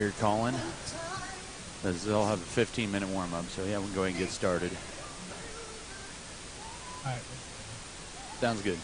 Here calling, as they'll have a 15-minute warm-up, so yeah, we can go ahead and get started. All right. Sounds good.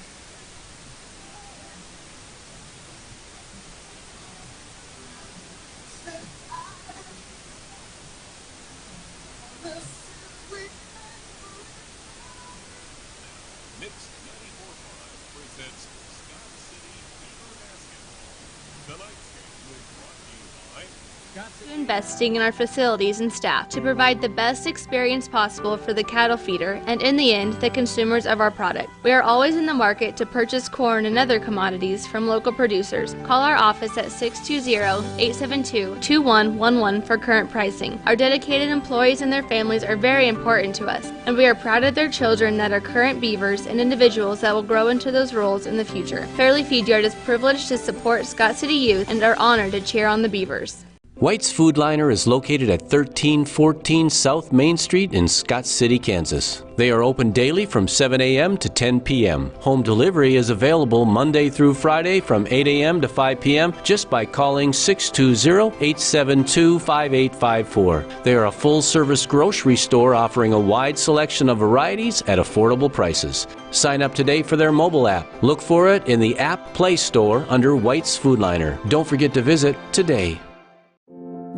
Investing in our facilities and staff to provide the best experience possible for the cattle feeder and, in the end, the consumers of our product. We are always in the market to purchase corn and other commodities from local producers. Call our office at 620-872-2111 for current pricing. Our dedicated employees and their families are very important to us, and we are proud of their children that are current beavers and individuals that will grow into those roles in the future. Fairley Feed Yard is privileged to support Scott City youth and are honored to cheer on the Beavers. White's Food Liner is located at 1314 South Main Street in Scott City, Kansas. They are open daily from 7 a.m. to 10 p.m. Home delivery is available Monday through Friday from 8 a.m. to 5 p.m. just by calling 620-872-5854. They are a full-service grocery store offering a wide selection of varieties at affordable prices. Sign up today for their mobile app. Look for it in the App Play Store under White's Food Liner. Don't forget to visit today.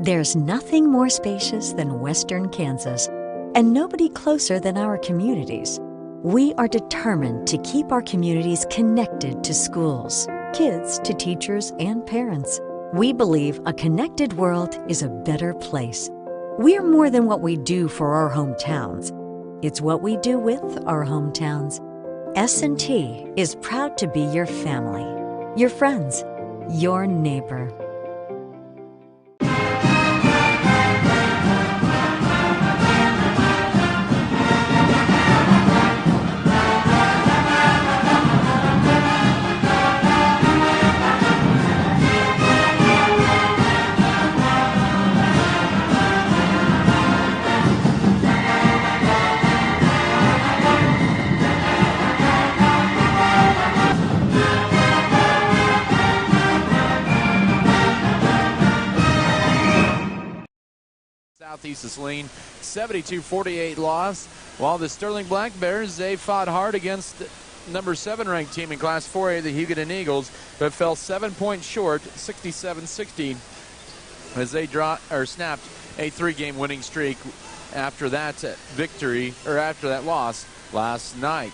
There's nothing more spacious than Western Kansas, and nobody closer than our communities. We are determined to keep our communities connected to schools, kids to teachers and parents. We believe a connected world is a better place. We're more than what we do for our hometowns. It's what we do with our hometowns. S&T is proud to be your family, your friends, your neighbor. Southeast of Saline, 72-48 loss. While the Sterling Black Bears, they fought hard against the number 7 ranked team in Class 4A, the Hugoton Eagles, but fell 7 points short, 67-60, as they snapped a 3-game winning streak after that victory, or after that loss last night.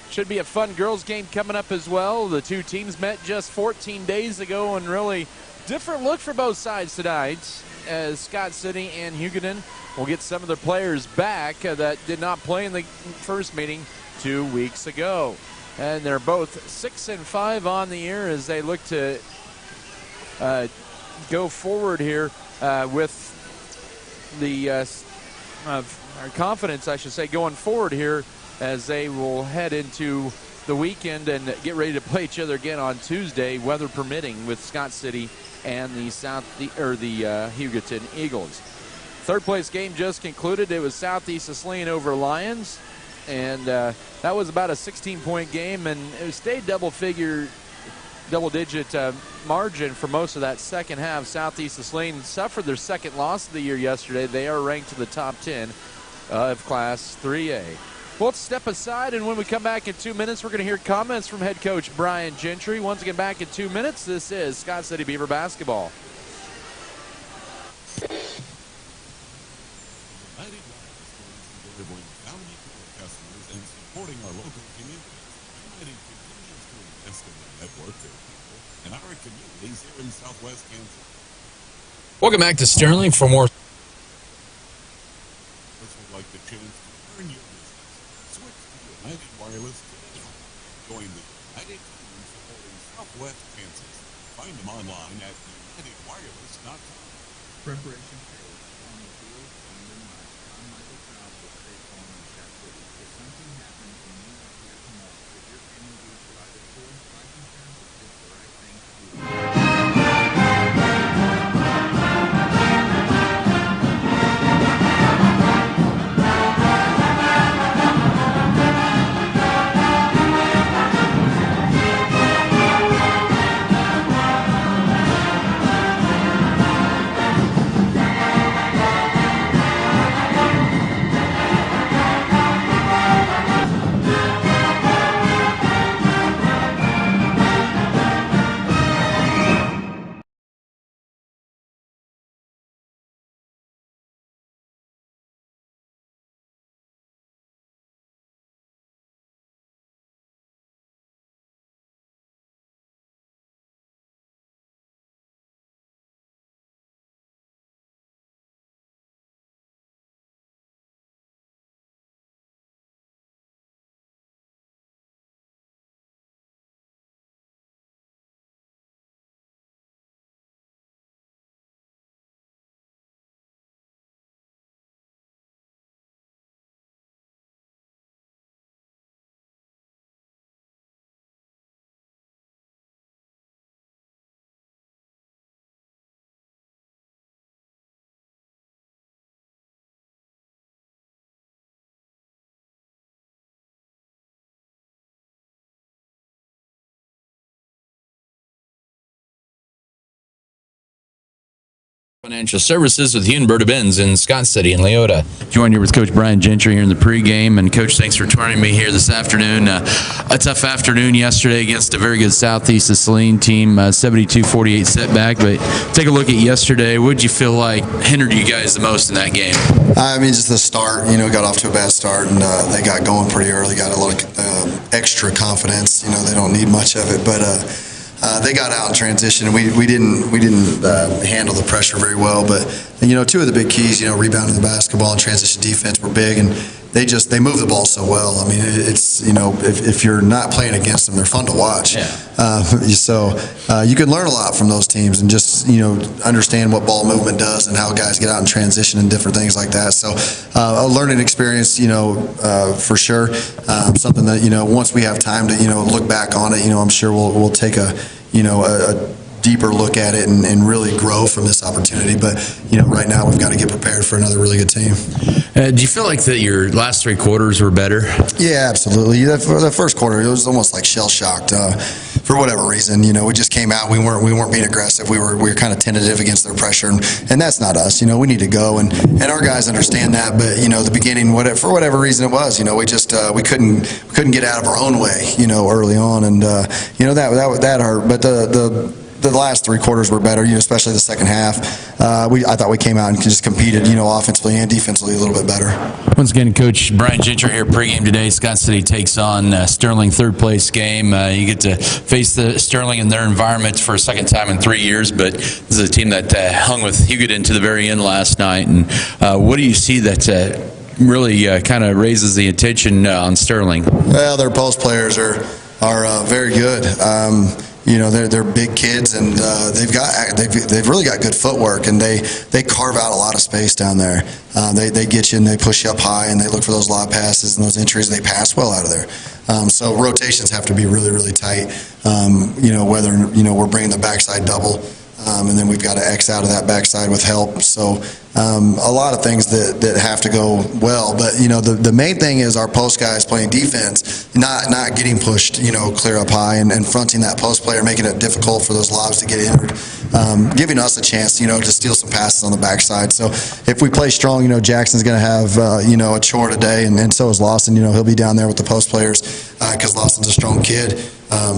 Should be a fun girls game coming up as well. The two teams met just 14 days ago, and really different look for both sides tonight, as Scott City and Hugoton will get some of their players back that did not play in the first meeting 2 weeks ago. And they're both 6-5 on the year as they look to go forward here with the confidence, I should say, going forward here, as they will head into the weekend and get ready to play each other again on Tuesday, weather permitting, with Scott City and the Hugoton Eagles. Third place game just concluded. It was Southeast of Saline over Lions, and that was about a 16-point game, and it stayed double-digit margin for most of that second half. Southeast of Saline suffered their second loss of the year yesterday. They are ranked in the top 10 of Class 3A. Well, let's step aside, and when we come back in 2 minutes, we're going to hear comments from head coach Brian Gentry. Once again, back in 2 minutes, this is Scott City Beaver basketball. Delivering value to our customers and supporting our local communities. United continues to invest in the network of people and our communities here in Southwest Kansas. Welcome back to Sterling for more. This would like the chance to earn your business. Switch to United Wireless today. Join the United team supporting Southwest Kansas. Find them online at unitedwireless.com. Preparation phase on the field and in my John Michael Child will stay calm and chat with you. If something happens and you are here to know that your payment due provided for, life insurance is the right thing to do. Financial Services with Huenberta Benz in Scott City and Leota. Joined here with Coach Brian Gentry here in the pregame. And, Coach, thanks for joining me here this afternoon. A tough afternoon yesterday against a very good Southeast of Saline team, 72-48 setback. But take a look at yesterday. What did you feel like hindered you guys the most in that game? I mean, just the start, got off to a bad start, and they got going pretty early, got a lot of extra confidence. They don't need much of it, but they got out in transition, and we didn't handle the pressure very well. But two of the big keys, rebounding the basketball and transition defense were big, and they move the ball so well. I mean, it's if you're not playing against them, they're fun to watch. Yeah. So you can learn a lot from those teams, and just understand what ball movement does and how guys get out in transition and different things like that. So a learning experience, for sure. Something that once we have time to look back on it, I'm sure we'll take a deeper look at it and really grow from this opportunity. But right now we've got to get prepared for another really good team. Do you feel like that your last three quarters were better? Yeah, absolutely. For the first quarter, it was almost like shell shocked. For whatever reason, we just came out. We weren't being aggressive. We were kind of tentative against their pressure, and that's not us. We need to go, and our guys understand that. But the beginning, for whatever reason it was, we just we couldn't get out of our own way, early on, and that hurt. But the last three quarters were better, especially the second half. I thought we came out and just competed, offensively and defensively a little bit better. Once again, Coach Brian Gentry here pregame today. Scott City takes on Sterling, third place game. You get to face the Sterling in their environment for a second time in 3 years, but this is a team that hung with Hugoton to the very end last night. And what do you see that really kind of raises the attention on Sterling? Well, their post players are very good. They're big kids, and they've really got good footwork, and they carve out a lot of space down there. They get you and they push you up high, and they look for those lob passes and those entries. They pass well out of there. So rotations have to be really, really tight. Whether we're bringing the backside double, and then we've got to X out of that backside with help. So a lot of things that have to go well. But the main thing is our post guys playing defense, not getting pushed clear up high and fronting that post player, making it difficult for those lobs to get entered, giving us a chance to steal some passes on the backside. So if we play strong, Jackson's going to have a chore today, and so is Lawson. He'll be down there with the post players because Lawson's a strong kid.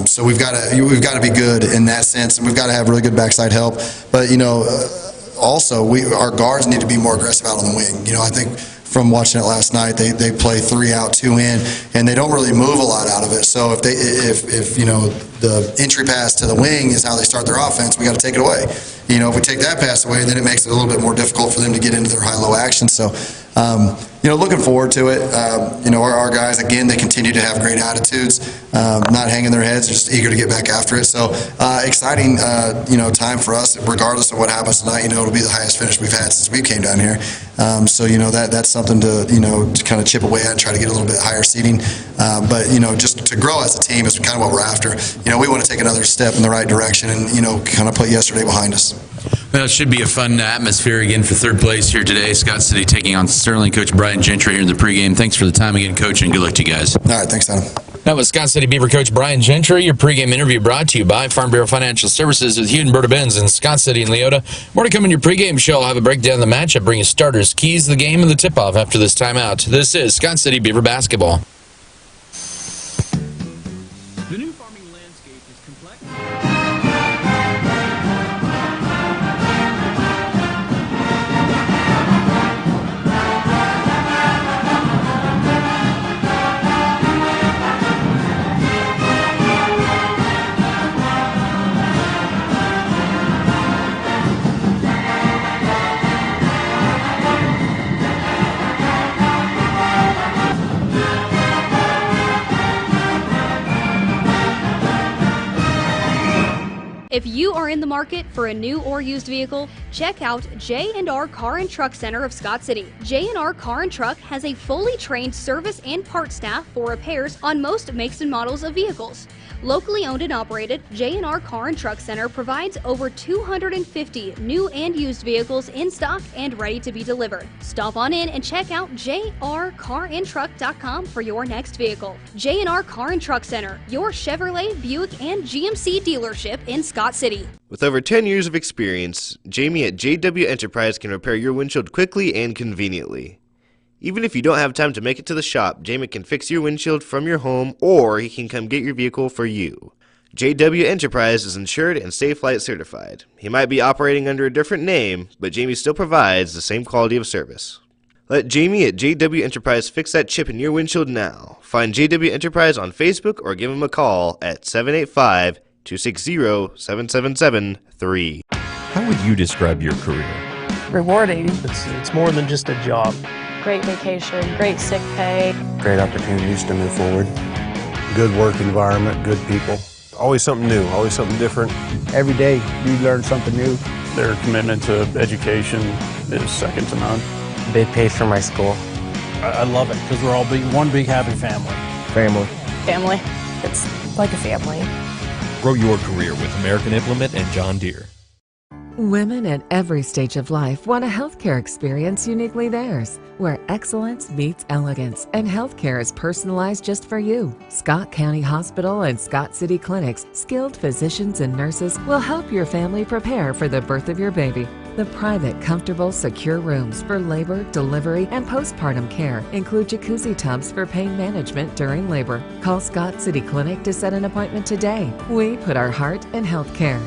So we've got to be good in that sense, and we've got to have really good backside help. But also our guards need to be more aggressive out on the wing. I think from watching it last night, they play 3 out, 2 in, and they don't really move a lot out of it. So if the entry pass to the wing is how they start their offense, we got to take it away. If we take that pass away, then it makes it a little bit more difficult for them to get into their high-low action. So, looking forward to it. Our guys, again, they continue to have great attitudes, not hanging their heads, just eager to get back after it. So, exciting, time for us, regardless of what happens tonight. It'll be the highest finish we've had since we came down here. So, that's something to kind of chip away at and try to get a little bit higher seeding. But, just to grow as a team is kind of what we're after. We want to take another step in the right direction and, kind of put yesterday behind us. Well, it should be a fun atmosphere again for third place here today. Scott City taking on Sterling. Coach Brian Gentry here in the pregame. Thanks for the time again, Coach, and good luck to you guys. All right, thanks, Adam. That was Scott City Beaver coach Brian Gentry. Your pregame interview brought to you by Farm Bureau Financial Services with Huenberta Benz in Scott City and Leota. More to come in your pregame show. I'll have a breakdown of the matchup, bring you starters, keys to the game, and the tip-off after this timeout. This is Scott City Beaver basketball. The new farming landscape is complex. If you are in the market for a new or used vehicle, check out J&R Car and Truck Center of Scott City. J&R Car and Truck has a fully trained service and parts staff for repairs on most makes and models of vehicles. Locally owned and operated, J&R Car and Truck Center provides over 250 new and used vehicles in stock and ready to be delivered. Stop on in and check out jrcarandtruck.com for your next vehicle. J&R Car and Truck Center, your Chevrolet, Buick, and GMC dealership in Scott City. With over 10 years of experience, Jamie at JW Enterprise can repair your windshield quickly and conveniently. Even if you don't have time to make it to the shop, Jamie can fix your windshield from your home, or he can come get your vehicle for you. JW Enterprise is insured and Safe Flight certified. He might be operating under a different name, but Jamie still provides the same quality of service. Let Jamie at JW Enterprise fix that chip in your windshield now. Find JW Enterprise on Facebook or give him a call at 785-260-7773. How would you describe your career? Rewarding. It's more than just a job. Great vacation, great sick pay. Great opportunities to move forward. Good work environment, good people. Always something new, always something different. Every day you learn something new. Their commitment to education is second to none. They pay for my school. I love it because we're all one big happy family. Family. Family. It's like a family. Grow your career with American Implement and John Deere. Women at every stage of life want a healthcare experience uniquely theirs, where excellence meets elegance and healthcare is personalized just for you. Scott County Hospital and Scott City Clinic's skilled physicians and nurses will help your family prepare for the birth of your baby. The private, comfortable, secure rooms for labor, delivery, and postpartum care include jacuzzi tubs for pain management during labor. Call Scott City Clinic to set an appointment today. We put our heart in healthcare.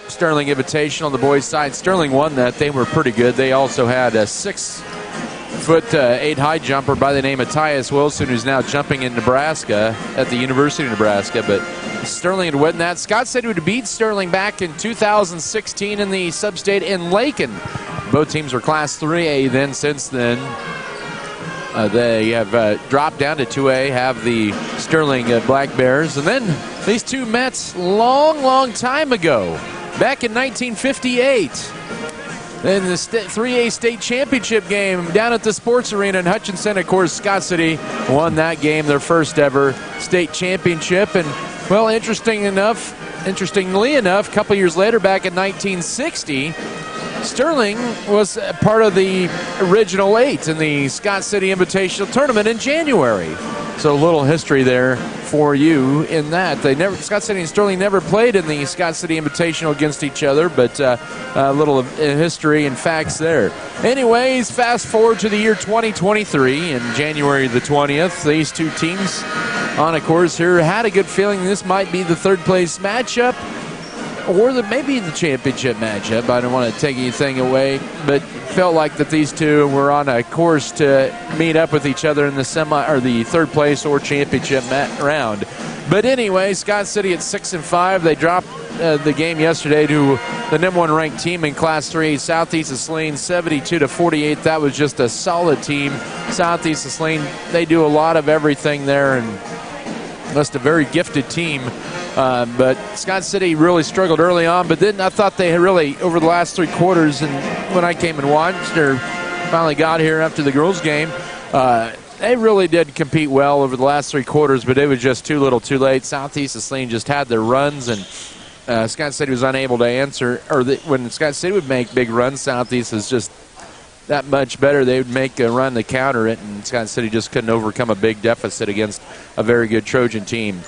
Sterling Invitational on the boys' side. Sterling won that. They were pretty good. They also had a 6'8" high jumper by the name of Tyus Wilson, who's now jumping in Nebraska at the University of Nebraska. But Sterling had won that. Scott City would beat Sterling back in 2016 in the Sub-State in Lakin. Both teams were Class 3A then. Since then, they have dropped down to 2A, have the Sterling Black Bears. And then these two met long time ago. Back in 1958, in the 3A state championship game down at the sports arena in Hutchinson. Of course, Scott City won that game, their first ever state championship. And, well, interestingly enough, a couple years later, back in 1960, Sterling was part of the original 8 in the Scott City Invitational Tournament in January. So a little history there for you in that. Scott City and Sterling never played in the Scott City Invitational against each other, but a little history and facts there. Anyways, fast forward to the year 2023, and January the 20th, these two teams on a course here had a good feeling this might be the third place matchup, or maybe the championship matchup. I don't want to take anything away, but felt like that these two were on a course to meet up with each other in the the third place or championship round. But anyway, Scott City at 6-5. They dropped the game yesterday to the number 1 ranked team in Class 3, Southeast of Saline, 72-48. That was just a solid team. Southeast of Saline, they do a lot of everything there, and just a very gifted team. But Scott City really struggled early on, but then I thought they had really, over the last 3 quarters, and when I came and watched or finally got here after the girls' game, they really did compete well over the last 3 quarters, but it was just too little too late. Southeast of Saline just had their runs, and Scott City was unable to answer, or when Scott City would make big runs, Southeast is just that much better, they would make a run to counter it, and Scott City just couldn't overcome a big deficit against a very good Trojan team.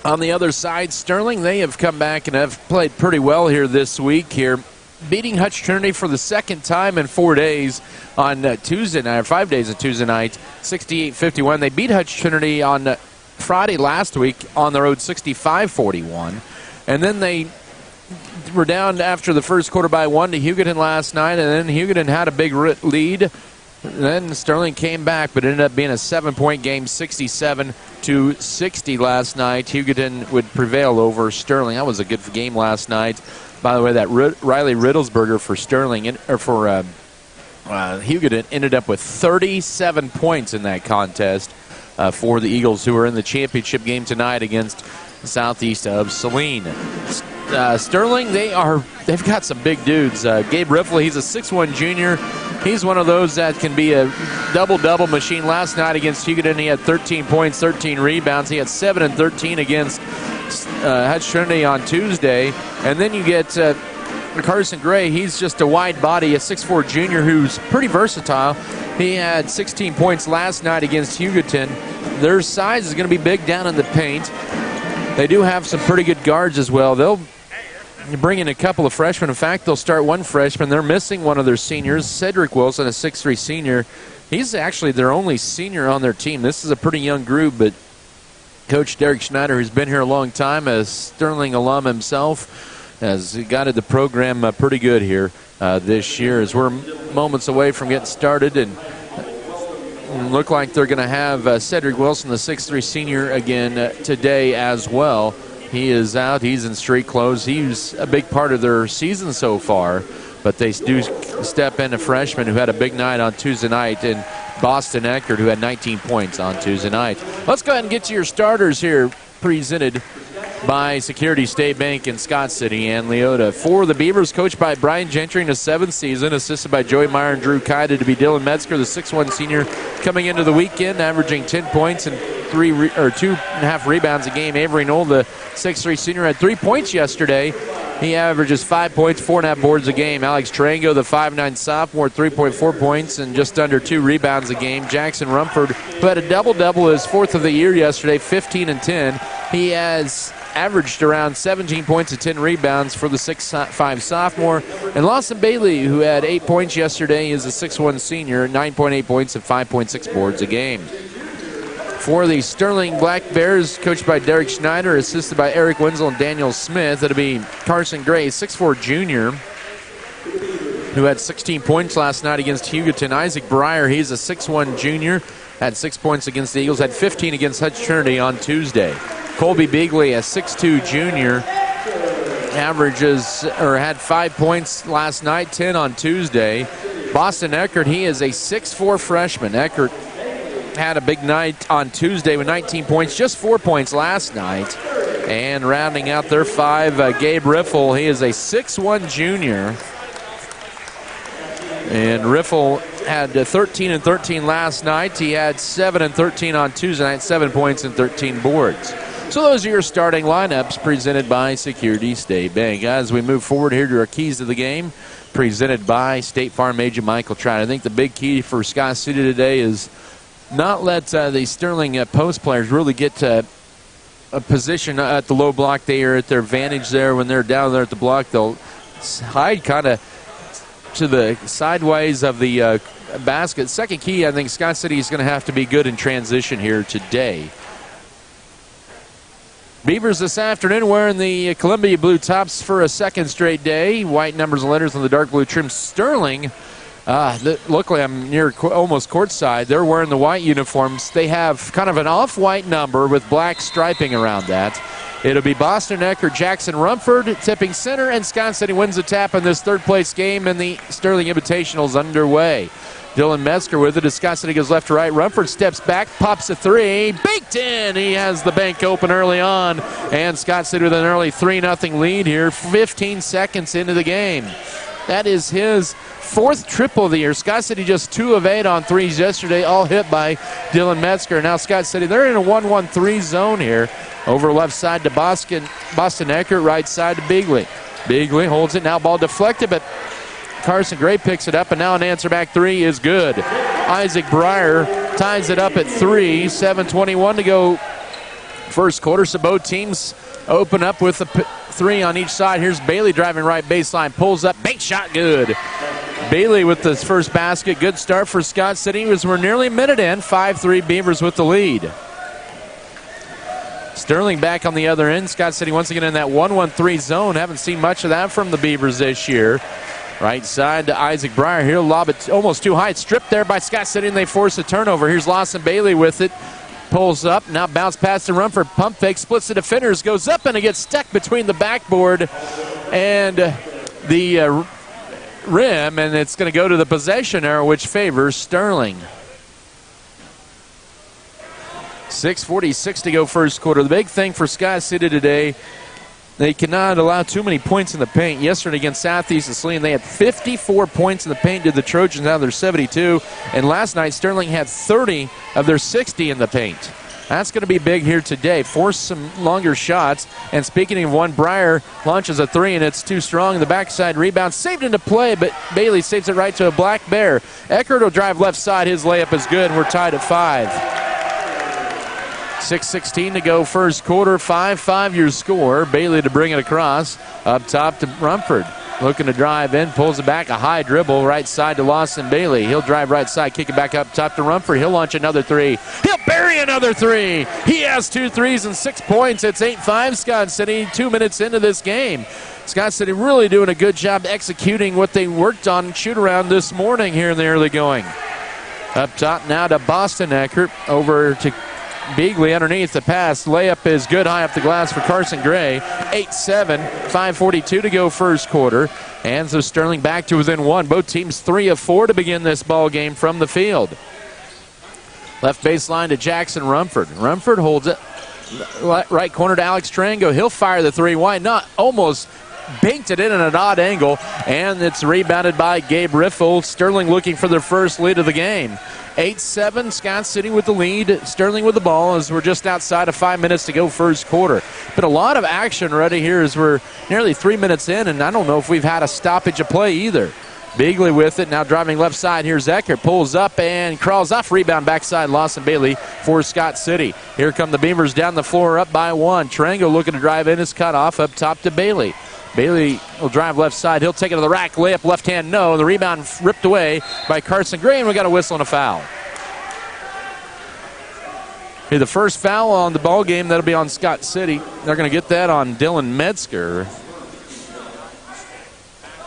On the other side, Sterling, they have come back and have played pretty well here this week here, beating Hutch Trinity for the second time in 4 days on Tuesday night, or 5 days on Tuesday night, 68-51. They beat Hutch Trinity on Friday last week on the road, 65-41. And then they were down after the first quarter by 1 to Hugoton last night, and then Hugoton had a big lead. Then Sterling came back, but it ended up being a 7-point game, 67-60 last night. Hugoton would prevail over Sterling. That was a good game last night. By the way, that Riley Riddlesberger for Sterling, or for Hugoton, ended up with 37 points in that contest for the Eagles, who are in the championship game tonight against Southeast of Saline. Sterling, they've got some big dudes. Gabe Riffle, he's a 6'1 junior. He's one of those that can be a double-double machine. Last night against Hugoton, he had 13 points, 13 rebounds. He had 7 and 13 against Hutch Trinity on Tuesday. And then you get Carson Gray. He's just a wide body, a 6'4 junior who's pretty versatile. He had 16 points last night against Hugoton. Their size is going to be big down in the paint. They do have some pretty good guards as well. They'll bring in a couple of freshmen. In fact, they'll start one freshman. They're missing one of their seniors, Cedric Wilson, a 6'3 senior. He's actually their only senior on their team. This is a pretty young group, but Coach Derek Schneider, who's been here a long time, a Sterling alum himself, has guided the program pretty good here this year, as we're moments away from getting started, and look like they're going to have Cedric Wilson, the 6'3 senior, again today as well. He is out. He's in street clothes. He's a big part of their season so far, but they do step in a freshman who had a big night on Tuesday night, and Boston Eckert, who had 19 points on Tuesday night. Let's go ahead and get to your starters here, presented by Security State Bank in Scott City and Leota. For the Beavers, coached by Brian Gentry in his 7th season, assisted by Joey Meyer and Drew Kaida, to be Dylan Metzger, the 6'1 senior, coming into the weekend, averaging 10 points and 2.5 rebounds a game. Avery Knoll, the 6'3 senior, had 3 points yesterday. He averages 5 points, 4.5 boards a game. Alex Trango, the 5'9 sophomore, 3.4 points and just under 2 rebounds a game. Jackson Rumford, who had a double-double, his 4th of the year yesterday, 15 and 10. He has averaged around 17 points and 10 rebounds for the 6'5 sophomore. And Lawson Bailey, who had 8 points yesterday, is a 6'1 senior, 9.8 points and 5.6 boards a game. For the Sterling Black Bears, coached by Derek Schneider, assisted by Eric Wenzel and Daniel Smith, it'll be Carson Gray, 6'4 junior, who had 16 points last night against Hugoton. Isaac Breyer, he's a 6'1 junior, had 6 points against the Eagles, had 15 against Hutch Trinity on Tuesday. Colby Beagley, a 6'2 junior, had 5 points last night, 10 on Tuesday. Boston Eckert, he is a 6'4 freshman. Eckert had a big night on Tuesday with 19 points, just 4 points last night. And rounding out their 5, Gabe Riffle, he is a 6'1 junior. And Riffle had 13 and 13 last night. He had 7 and 13 on Tuesday night, 7 points and 13 boards. So those are your starting lineups presented by Security State Bank. As we move forward here to our keys to the game, presented by State Farm agent Michael Trout. I think the big key for Scott City today is not let the Sterling post players really get a position at the low block. They are at their advantage there. When they're down there at the block, they'll hide kind of to the sideways of the basket. Second key, I think Scott City is going to have to be good in transition here today. Beavers this afternoon wearing the Columbia blue tops for a second straight day. White numbers and letters on the dark blue trim. Sterling, luckily I'm near almost courtside. They're wearing the white uniforms. They have kind of an off-white number with black striping around that. It'll be Boston Eckert, Jackson Rumford tipping center, and Scott City wins the tap in this third-place game, and the Sterling Invitational is underway. Dylan Metzger with it as Scott City goes left to right. Rumford steps back, pops a 3, baked in. He has the bank open early on, and Scott City with an early 3-0 lead here, 15 seconds into the game. That is his 4th triple of the year. Scott City just 2 of 8 on threes yesterday, all hit by Dylan Metzger. Now Scott City, they're in a 1-1-3 zone here. Over left side to Boston Eckert, right side to Beagley. Beagley holds it, now ball deflected, but Carson Gray picks it up, and now an answer back three is good. Isaac Breyer ties it up at 3, 7:21 to go first quarter. So both teams open up with a three on each side. Here's Bailey driving right baseline, pulls up, bank shot, good. Bailey with the first basket. Good start for Scott City as we're nearly a minute in. 5-3 Beavers with the lead. Sterling back on the other end. Scott City once again in that 1-1-3 zone. Haven't seen much of that from the Beavers this year. Right side to Isaac Breyer. He'll lob it almost too high. It's stripped there by Scott City, and they force a turnover. Here's Lawson Bailey with it. Pulls up. Now bounce pass to Rumford. Pump fake. Splits the defenders. Goes up, and it gets stuck between the backboard and the rim, and it's going to go to the possession arrow, which favors Sterling. 6:46 to go first quarter. The big thing for Scott City today, they cannot allow too many points in the paint. Yesterday against Southeast and Saline, they had 54 points in the paint, did the Trojans out of their 72. And last night, Sterling had 30 of their 60 in the paint. That's going to be big here today. Force some longer shots. And speaking of one, Breyer launches a three, and it's too strong. The backside rebound saved into play, but Bailey saves it right to a Black Bear. Eckert will drive left side. His layup is good, and we're tied at 5. 6:16 to go first quarter. 5-5 your score. Bailey to bring it across. Up top to Rumford. Looking to drive in, pulls it back, a high dribble, right side to Lawson Bailey. He'll drive right side, kick it back up top to Rumford. He'll launch another three. He'll bury another three. He has 2 threes and 6 points. It's 8-5 Scott City, 2 minutes into this game. Scott City really doing a good job executing what they worked on shoot around this morning here in the early going. Up top now to Boston Eckert, over to Beagley underneath the pass. Layup is good, high up the glass for Carson Gray. 8-7, 5:42 to go first quarter. And so Sterling back to within 1. Both teams 3 of 4 to begin this ball game from the field. Left baseline to Jackson Rumford. Rumford holds it. Right corner to Alex Trango. He'll fire the three. Why not? Almost banked it in at an odd angle. And it's rebounded by Gabe Riffle. Sterling looking for their first lead of the game. 8-7, Scott City with the lead. Sterling with the ball as we're just outside of 5 minutes to go first quarter. But a lot of action already here as we're nearly 3 minutes in, and I don't know if we've had a stoppage of play either. Bigley with it, now driving left side. Here's Eckert, pulls up and crawls off. Rebound backside, Lawson Bailey for Scott City. Here come the Beavers down the floor, up by 1. Trango looking to drive in, is cut off up top to Bailey. Bailey will drive left side. He'll take it to the rack. Layup left hand, no. The rebound ripped away by Carson Gray, and we got a whistle and a foul. Here, the first foul on the ball game, that'll be on Scott City. They're going to get that on Dylan Metzger.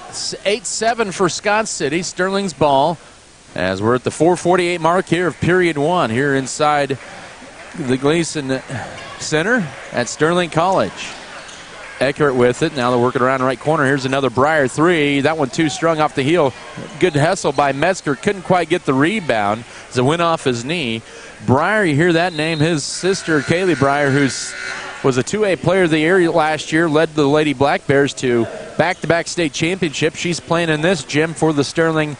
8-7 for Scott City. Sterling's ball as we're at the 4:48 mark here of period 1 here inside the Gleason Center at Sterling College. Eckert with it. Now they're working around the right corner. Here's another Breyer three. That one too strong off the heel. Good hustle by Metzger. Couldn't quite get the rebound as it went off his knee. Breyer, you hear that name. His sister, Kaylee Breyer, was a 2A player of the year last year, led the Lady Black Bears to back-to-back state championship. She's playing in this gym for the Sterling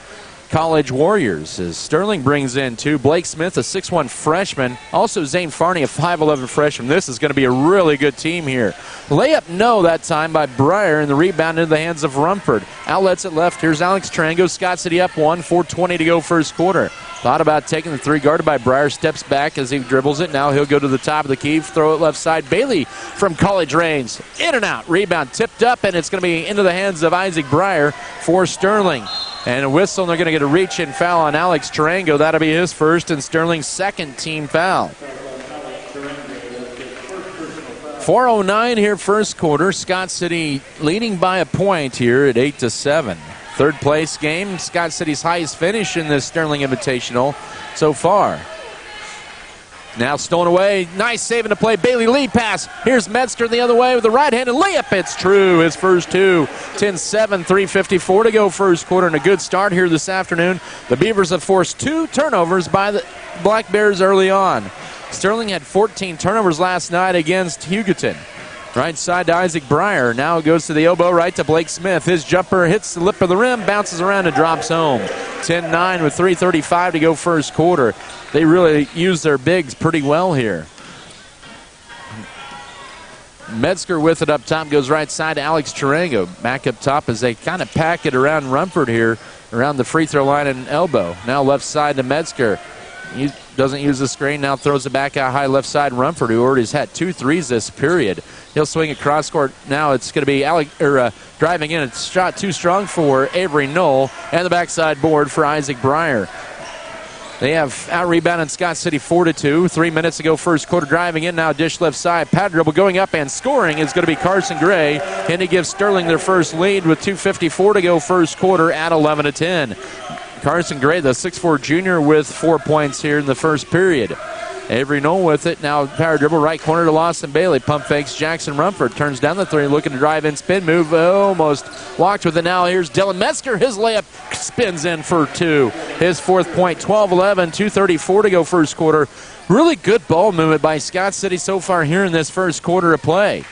College Warriors. As Sterling brings in 2. Blake Smith, a 6'1 freshman. Also Zane Farney, a 5'11 freshman. This is going to be a really good team here. Layup no that time by Breyer, and the rebound into the hands of Rumford. Outlets it left. Here's Alex Trango. Scott City up 1, 4:20 to go first quarter. Thought about taking the three, guarded by Breyer. Steps back as he dribbles it. Now he'll go to the top of the key, throw it left side. Bailey from college range. In and out. Rebound tipped up, and it's going to be into the hands of Isaac Breyer for Sterling. And a whistle, and they're going to get a reach-in foul on Alex Tarango. That'll be his first and Sterling's second team foul. 4:09 here first quarter. Scott City leading by a point here at 8-7. Third place game. Scott City's highest finish in this Sterling Invitational so far. Now stolen away. Nice saving to play. Bailey lead pass. Here's Metzger the other way with the right-handed layup. It's true. His first 2. 10-7, 3:54 to go first quarter, and a good start here this afternoon. The Beavers have forced 2 turnovers by the Black Bears early on. Sterling had 14 turnovers last night against Hugoton. Right side to Isaac Breyer. Now it goes to the elbow, right to Blake Smith. His jumper hits the lip of the rim, bounces around and drops home. 10-9 with 3:35 to go first quarter. They really use their bigs pretty well here. Metzger with it up top, goes right side to Alex Tarango. Back up top as they kind of pack it around Rumford here, around the free throw line and elbow. Now left side to Metzger. He doesn't use the screen, now throws it back out high left side. Rumford, who already has had 2 threes this period. He'll swing it cross court. Now it's going to be driving in. It's shot too strong for Avery Knoll, and the backside board for Isaac Breyer. They have out-rebounded Scott City 4-2. 3 minutes to go, first quarter. Driving in now, dish left side. Pad dribble going up and scoring is going to be Carson Gray. And he gives Sterling their first lead with 2:54 to go, first quarter at 11-10. Carson Gray, the 6'4 junior, with 4 points here in the first period. Avery Knoll with it. Now power dribble, right corner to Lawson Bailey. Pump fakes Jackson Rumford. Turns down the three, looking to drive in, spin move. Almost walked with it now. Here's Dylan Metzger. His layup spins in for 2. His 4th point, 12-11, 2:34 to go, first quarter. Really good ball movement by Scott City so far here in this first quarter of play.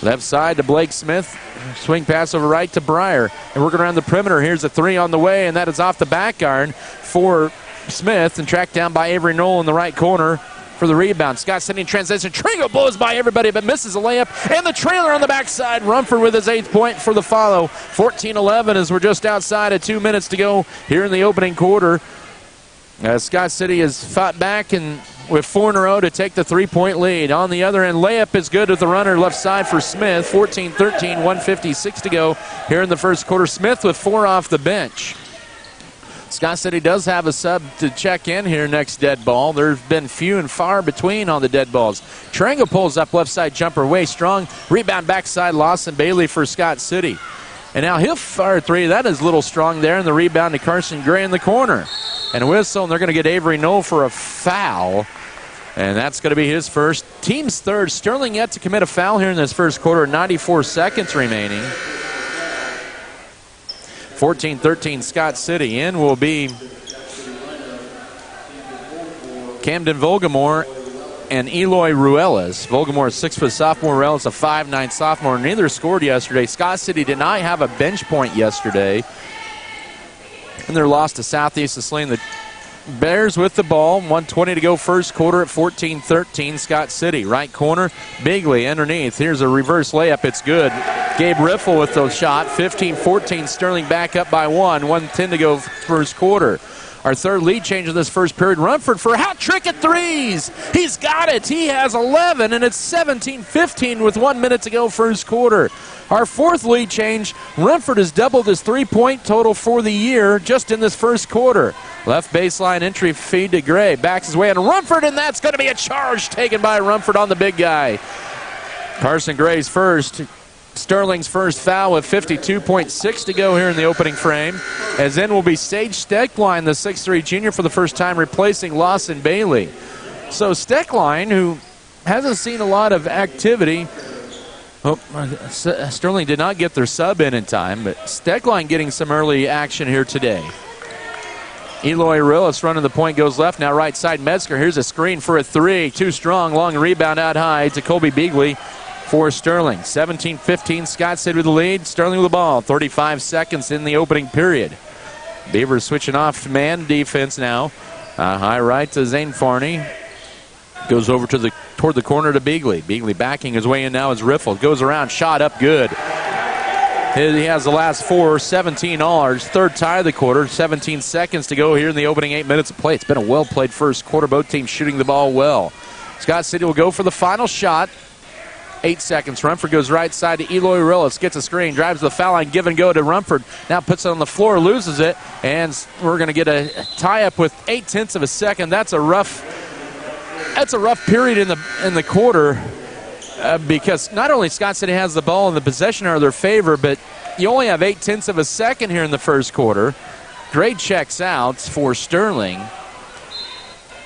Left side to Blake Smith. Swing pass over right to Breyer. And working around the perimeter. Here's a 3 on the way, and that is off the back iron for Smith, and tracked down by Avery Knoll in the right corner for the rebound. Scott City in transition. Tringo blows by everybody but misses a layup. And the trailer on the backside. Rumford with his 8th point for the follow. 14-11 as we're just outside of 2 minutes to go here in the opening quarter. Scott City has fought back and with 4 in a row to take the 3-point lead. On the other end, layup is good with the runner left side for Smith. 14-13, 1:56 to go here in the first quarter. Smith with 4 off the bench. Scott City does have a sub to check in here next dead ball. There's been few and far between on the dead balls. Tarango pulls up left side jumper way strong. Rebound backside, Lawson Bailey for Scott City. And now he'll fire 3. That is a little strong there. And the rebound to Carson Gray in the corner. And a whistle, and they're going to get Avery Knoll for a foul. And that's going to be his first. Team's third. Sterling yet to commit a foul here in this first quarter. 94 seconds remaining. 14-13 Scott City. In will be Camden Volgamore and Eloy Ruelas. Volgamore, 6-foot sophomore. Ruelas, a 5'9" sophomore. Neither scored yesterday. Scott City did not have a bench point yesterday. And their loss to Southeast is Saline. The Bears with the ball. 1:20 to go, first quarter at 14-13 Scott City. Right corner, Bigley underneath. Here's a reverse layup. It's good. Gabe Riffle with the shot. 15-14. Sterling back up by 1. 1:10 to go, first quarter. Our third lead change of this first period. Rumford for a hat trick at threes. He's got it. He has 11, and it's 17-15 with 1 minute to go, first quarter. Our fourth lead change. Rumford has doubled his 3-point total for the year just in this first quarter. Left baseline entry feed to Gray. Backs his way on Rumford, and that's going to be a charge taken by Rumford on the big guy. Carson Gray's first. Sterling's first foul with 52.6 to go here in the opening frame. As in will be Sage Steckline, the 6'3 junior, for the first time replacing Lawson Bailey. So Steckline, who hasn't seen a lot of activity. Sterling did not get their sub in time, but Steckline getting some early action here today. Eloy Ruelas running the point, goes left, now right side Metzger. Here's a screen for a 3. Too strong, long rebound out high to Colby Bigley for Sterling. 17-15, Scott City with the lead. Sterling with the ball. 35 seconds in the opening period. Beavers switching off man defense now. High right to Zane Farney. Goes over to toward the corner to Bigley. Bigley backing his way in now as Riffle. Goes around, shot up good. He has the last 4, 17 allers. Third tie of the quarter. 17 seconds to go here in the opening 8 minutes of play. It's been a well-played first quarter. Both teams shooting the ball well. Scott City will go for the final shot. 8 seconds. Rumford goes right side to Eloy Ruelas. Gets a screen. Drives the foul line. Give and go to Rumford. Now puts it on the floor. Loses it. And we're going to get a tie-up with 0.8 of a second. That's a rough period in the quarter because not only Scott City has the ball in the possession are their favor, but you only have 0.8 of a second here in the first quarter. Gray checks out for Sterling.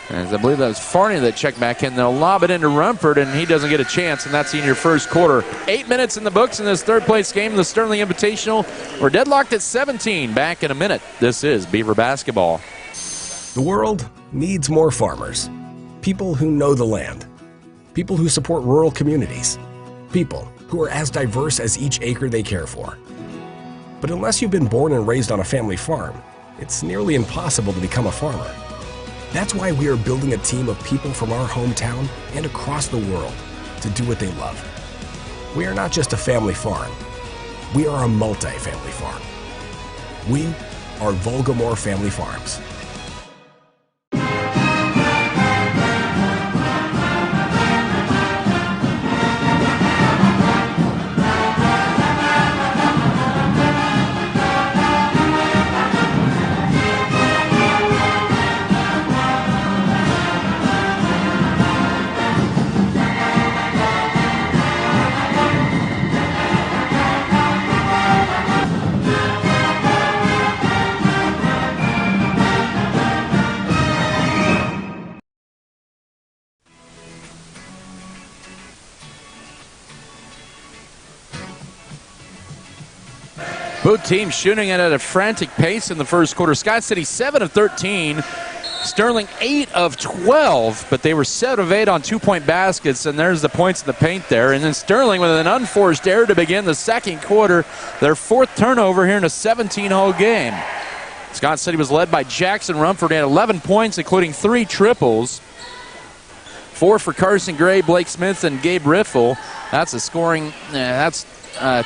As I believe that was Farney that checked back in. They'll lob it into Rumford, and he doesn't get a chance, and that's in your first quarter. 8 minutes in the books in this third-place game, the Sterling Invitational. We're deadlocked at 17. Back in a minute. This is Beaver Basketball. The world needs more farmers. People who know the land. People who support rural communities. People who are as diverse as each acre they care for. But unless you've been born and raised on a family farm, it's nearly impossible to become a farmer. That's why we are building a team of people from our hometown and across the world to do what they love. We are not just a family farm. We are a multi-family farm. We are Volgamore Family Farms. Both teams shooting it at a frantic pace in the first quarter. Scott City 7 of 13. Sterling 8 of 12, but they were 7 of 8 on 2-point baskets, and there's the points in the paint there. And then Sterling with an unforced error to begin the second quarter, their 4th turnover here in a 17-hole game. Scott City was led by Jackson Rumford. He had 11 points, including 3 triples. 4 for Carson Gray, Blake Smith, and Gabe Riffle. That's a scoring, that's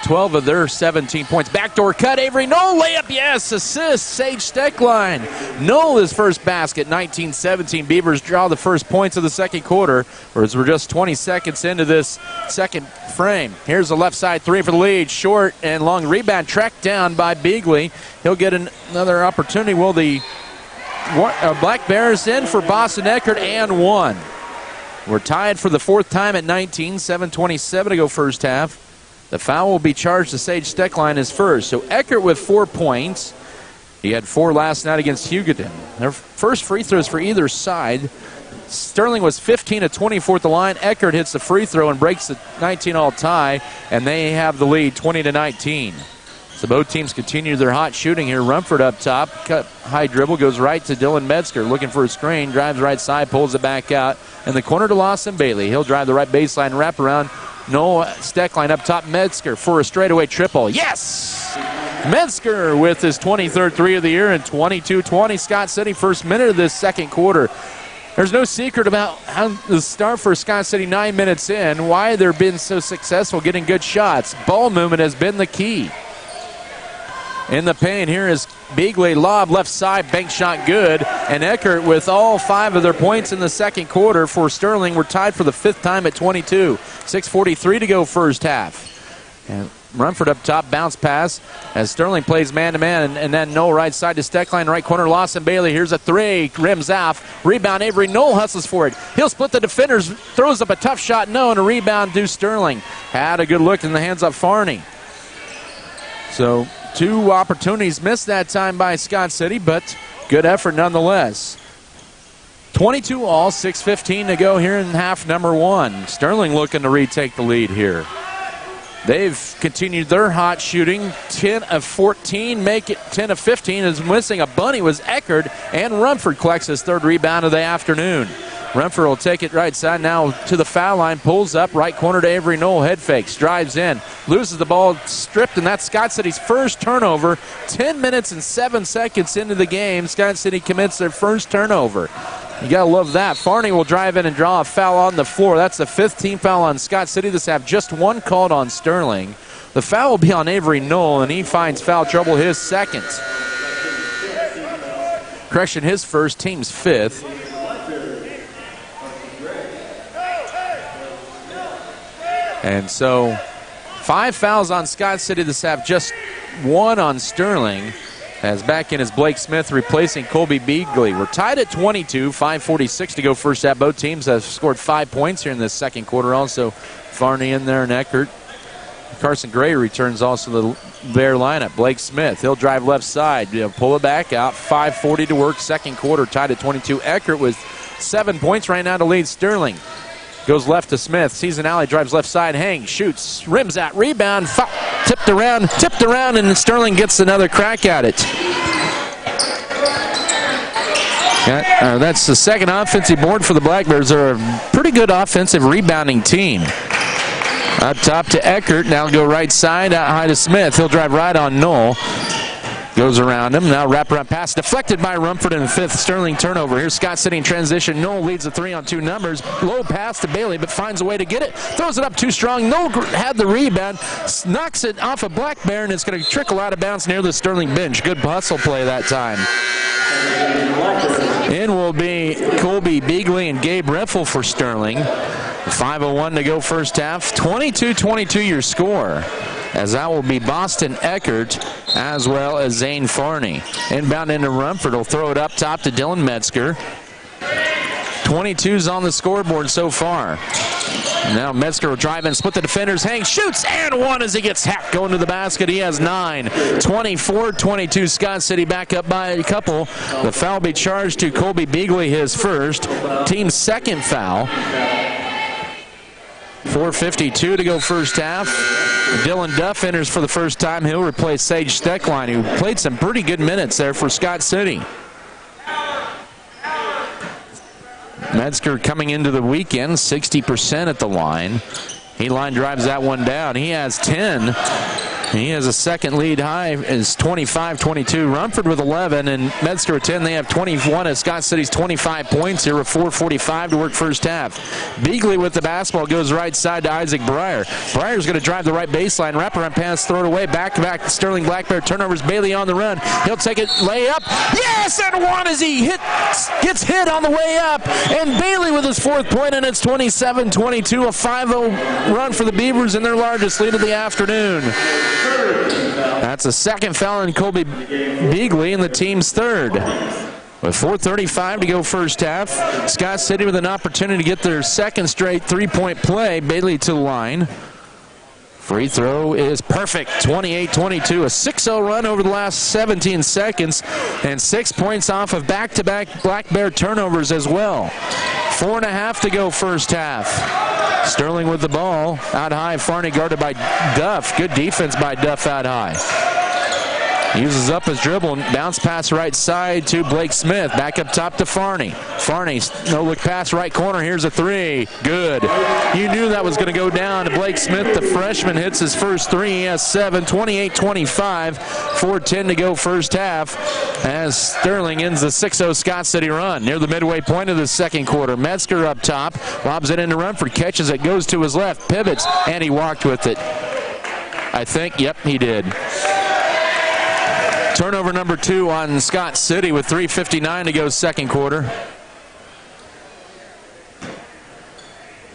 12 of their 17 points. Backdoor cut, Avery Knoll, layup, yes, assist, Sage Steckline. Knoll his first basket, 19-17. Beavers draw the first points of the second quarter, whereas we're just 20 seconds into this second frame. Here's the left side three for the lead, short and long rebound, tracked down by Beagley. He'll get another opportunity. Will the Black Bears in for Boston Eckert and one. We're tied for the 4th time at 19, 7:27 to go first half. The foul will be charged to Sage Steckline as first. So Eckert with 4 points. He had 4 last night against Hugoton. Their first free throws for either side. Sterling was 15 of 24 at the line. Eckert hits the free throw and breaks the 19-all tie, and they have the lead 20-19. So both teams continue their hot shooting here. Rumford up top, cut high dribble, goes right to Dylan Metzger, looking for a screen, drives right side, pulls it back out. In the corner to Lawson Bailey. He'll drive the right baseline, wrap around. No Steckline up top. Metzger for a straightaway triple. Yes! Metzger with his 23rd three of the year and 22-20. Scott City first minute of this second quarter. There's no secret about how the start for Scott City 9 minutes in, why they've been so successful getting good shots. Ball movement has been the key. In the paint, here is Beagley, lob, left side, bank shot good. And Eckert with all 5 of their points in the second quarter for Sterling. We're tied for the 5th time at 22. 6:43 to go first half. And Rumford up top, bounce pass as Sterling plays man-to-man. And then Knoll right side to Steckline, right corner, Lawson Bailey. Here's a 3, rims off. Rebound, Avery Knoll hustles for it. He'll split the defenders, throws up a tough shot, no, and a rebound to Sterling. Had a good look in the hands of Farney. So 2 opportunities missed that time by Scott City, but good effort nonetheless. 22 all, 6:15 to go here in half number 1. Sterling looking to retake the lead here. They've continued their hot shooting, 10 of 14, make it 10 of 15. Is missing a bunny was Eckert, and Rumford collects his 3rd rebound of the afternoon. Rumford will take it right side now to the foul line, pulls up, right corner to Avery Knoll, head fakes, drives in, loses the ball, stripped, and that's Scott City's first turnover. 10 minutes and 7 seconds into the game, Scott City commits their first turnover. You got to love that. Farney will drive in and draw a foul on the floor. That's the 5th team foul on Scott City. This have just 1 called on Sterling. The foul will be on Avery Knoll, and he finds foul trouble, his 2nd. Correction, his first, team's 5th. And so 5 fouls on Scott City. This have just 1 on Sterling. As back in is Blake Smith replacing Colby Beagley. We're tied at 22, 5:46 to go first half. Both teams have scored 5 points here in this second quarter. Also Farney in there and Eckert. Carson Gray returns also to the Bear lineup. Blake Smith, he'll drive left side, pull it back out. 5:40 to work, second quarter, tied at 22. Eckert with 7 points right now to lead Sterling. Goes left to Smith, sees an alley, drives left side, hangs, shoots, rims out, rebound, tipped around, and Sterling gets another crack at it. That's the 2nd offensive board for the Black Bears. They're a pretty good offensive rebounding team. Up top to Eckert, now go right side, out high to Smith. He'll drive right on Knoll. Goes around him. Now wraparound pass deflected by Rumford in the 5th. Sterling turnover. Here's Scott City in transition. Noel leads the 3-on-2 numbers. Low pass to Bailey, but finds a way to get it. Throws it up too strong. Noel had the rebound. Knocks it off a Black Bear, and it's going to trickle out of bounds near the Sterling bench. Good hustle play that time. In will be Colby Beagley and Gabe Riffle for Sterling. 5:01 to go first half. 22-22 your score, as that will be Boston Eckert as well as Zane Farney. Inbound into Rumford will throw it up top to Dylan Metzger. 22's on the scoreboard so far. Now Metzger will drive in, split the defenders, hang, shoots, and one as he gets hacked going to the basket. He has 9. 24-22 Scott City back up by a couple. The foul will be charged to Colby Beagley, his first. Team's second foul. 4:52 to go first half. Dylan Duff enters for the first time. He'll replace Sage Steckline, who played some pretty good minutes there for Scott City. Metzger coming into the weekend, 60% at the line. He line drives that one down. He has 10. He has a second lead high, is 25-22. Rumford with 11 and Metzger with 10. They have 21 as Scott City's 25 points here with 4:45 to work first half. Beagley with the basketball goes right side to Isaac Breyer. Breyer's going to drive the right baseline. Wraparound pass, throw it away. Back-to-back Sterling Black Bear turnovers. Bailey on the run. He'll take it, lay up. Yes, and one as he gets hit on the way up. And Bailey with his 4th point, and it's 27-22. A 5-0 run for the Beavers in their largest lead of the afternoon. That's a second foul on Colby Beagley and the team's 3rd. With 4:35 to go first half, Scott City with an opportunity to get their second straight 3-point play. Bailey to the line. Free throw is perfect. 28-22. A 6-0 run over the last 17 seconds, and 6 points off of back-to-back Black Bear turnovers as well. 4.5 to go first half. Sterling with the ball. Out high, Farney guarded by Duff. Good defense by Duff out high. Uses up his dribble. Bounce pass right side to Blake Smith. Back up top to Farney. Farney, no-look pass right corner. Here's a 3. Good. You knew that was going to go down to Blake Smith. The freshman hits his first 3. He has 7. 28-25. 4:10 to go first half as Sterling ends the 6-0 Scott City run. Near the midway point of the second quarter. Metzger up top. Lobs it into Rumford. Catches it. Goes to his left. Pivots. And he walked with it. I think. Yep, he did. Turnover number 2 on Scott City with 3:59 to go second quarter.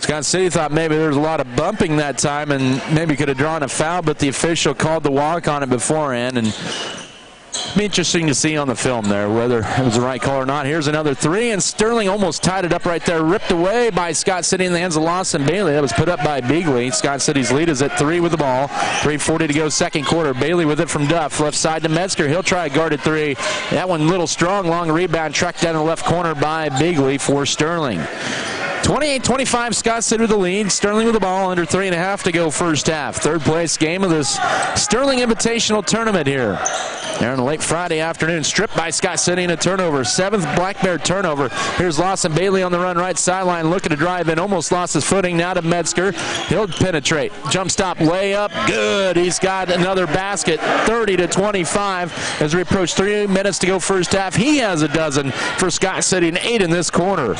Scott City thought maybe there was a lot of bumping that time and maybe could have drawn a foul, but the official called the walk on it beforehand. And it'll be interesting to see on the film there whether it was the right call or not. Here's another 3, and Sterling almost tied it up right there. Ripped away by Scott City in the hands of Lawson Bailey. That was put up by Beagley. Scott City's lead is at 3 with the ball. 3:40 to go second quarter. Bailey with it from Duff. Left side to Metzger. He'll try a guarded 3. That one a little strong. Long rebound tracked down the left corner by Beagley for Sterling. 28-25, Scott City with the lead. Sterling with the ball, under 3.5 to go first half. Third place game of this Sterling Invitational tournament here. There on a late Friday afternoon, stripped by Scott City in a turnover. 7th Black Bear turnover. Here's Lawson Bailey on the run, right sideline, looking to drive in. Almost lost his footing. Now to Metzger. He'll penetrate. Jump stop, layup, good. He's got another basket. 30-25 as we approach 3 minutes to go first half. He has a dozen for Scott City and 8 in this quarter.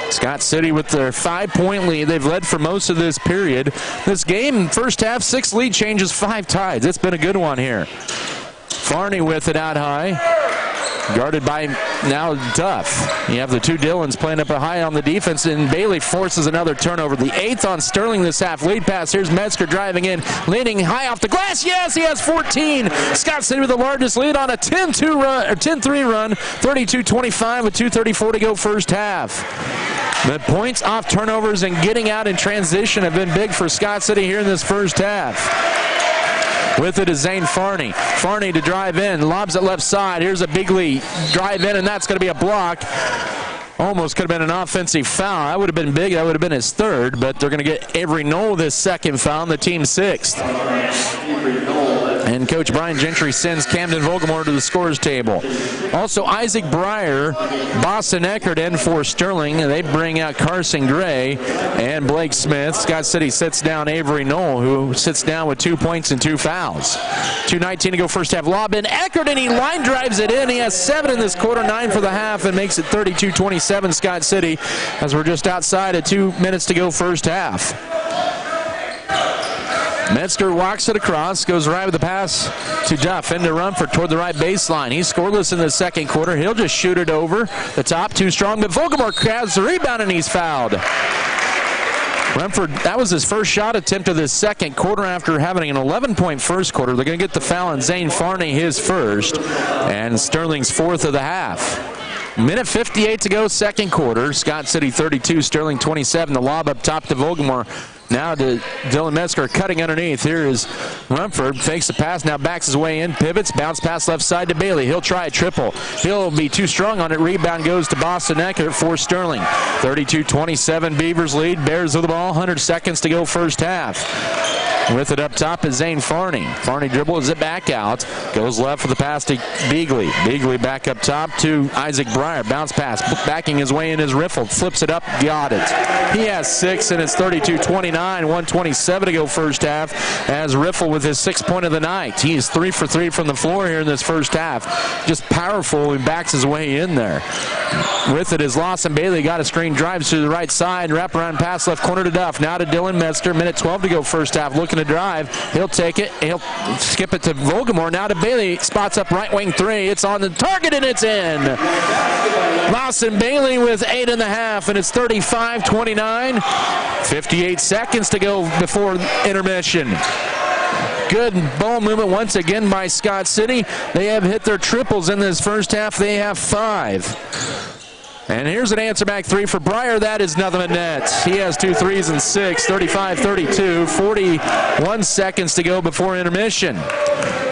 Scott City with their 5-point lead. They've led for most of this period. This game, first half, 6 lead changes, 5 ties. It's been a good one here. Farney with it out high. Guarded by now Duff. You have the 2 Dillons playing up high on the defense, and Bailey forces another turnover. The 8th on Sterling this half. Lead pass. Here's Metzger driving in, leaning high off the glass. Yes, he has 14. Scott City with the largest lead on a 10-2 run, or 10-3 run. 32-25 with 2:34 to go first half. The points off turnovers and getting out in transition have been big for Scott City here in this first half. With it is Zane Farney. Farney to drive in, lobs it left side. Here's a Beagley drive in, and that's going to be a block. Almost could have been an offensive foul. That would have been big. That would have been his 3rd, but they're going to get Avery Knoll this second foul, and the team's 6th. And Coach Brian Gentry sends Camden Vogelmore to the scorers table. Also, Isaac Breyer, Boston Eckert in for Sterling. They bring out Carson Gray and Blake Smith. Scott City sits down Avery Knoll, who sits down with 2 points and 2 fouls. 2:19 to go first half. Lob in Eckert, and he line drives it in. He has 7 in this quarter, 9 for the half, and makes it 32-27 Scott City as we're just outside at 2 minutes to go first half. Metzger walks it across, goes right with the pass to Duff into Rumford toward the right baseline. He's scoreless in the second quarter. He'll just shoot it over the top, too strong, but Vogelmore grabs the rebound and he's fouled. Rumford, that was his first shot attempt of this second quarter after having an 11-point first quarter. They're going to get the foul on Zane Farney, his first, and Sterling's fourth of the half. Minute 58 to go, second quarter. Scott City 32, Sterling 27. The lob up top to Vogelmore. Now to Dylan Metzger cutting underneath. Here is Rumford. Fakes the pass. Now backs his way in. Pivots. Bounce pass left side to Bailey. He'll try a triple. He'll be too strong on it. Rebound goes to Boston Eckert for Sterling. 32-27 Beavers lead. Bears with the ball. 100 seconds to go first half. With it up top is Zane Farney. Farney dribbles it back out. Goes left for the pass to Beagley. Beagley back up top to Isaac Breyer. Bounce pass. Backing his way in is Riffle. Flips it up. Got it. He has 6, and it's 32-29. 1:27 to go first half as Riffle with his 6th point of the night. He is 3 for 3 from the floor here in this first half. Just powerful and backs his way in there. With it is Lawson Bailey. Got a screen, drives to the right side. Wraparound pass left corner to Duff. Now to Dylan Metzger. Minute 12 to go first half. Looking to drive. He'll take it. He'll skip it to Vogelmore. Now to Bailey. Spots up right wing 3. It's on the target and it's in. Lawson Bailey with 8.5, and it's 35-29. 58 seconds to go before intermission. Good ball movement once again by Scott City. They have hit their triples in this first half. They have 5. And here's an answer back 3 for Breyer. That is nothing but net. He has 2 threes and 6. 35-32. 41 seconds to go before intermission.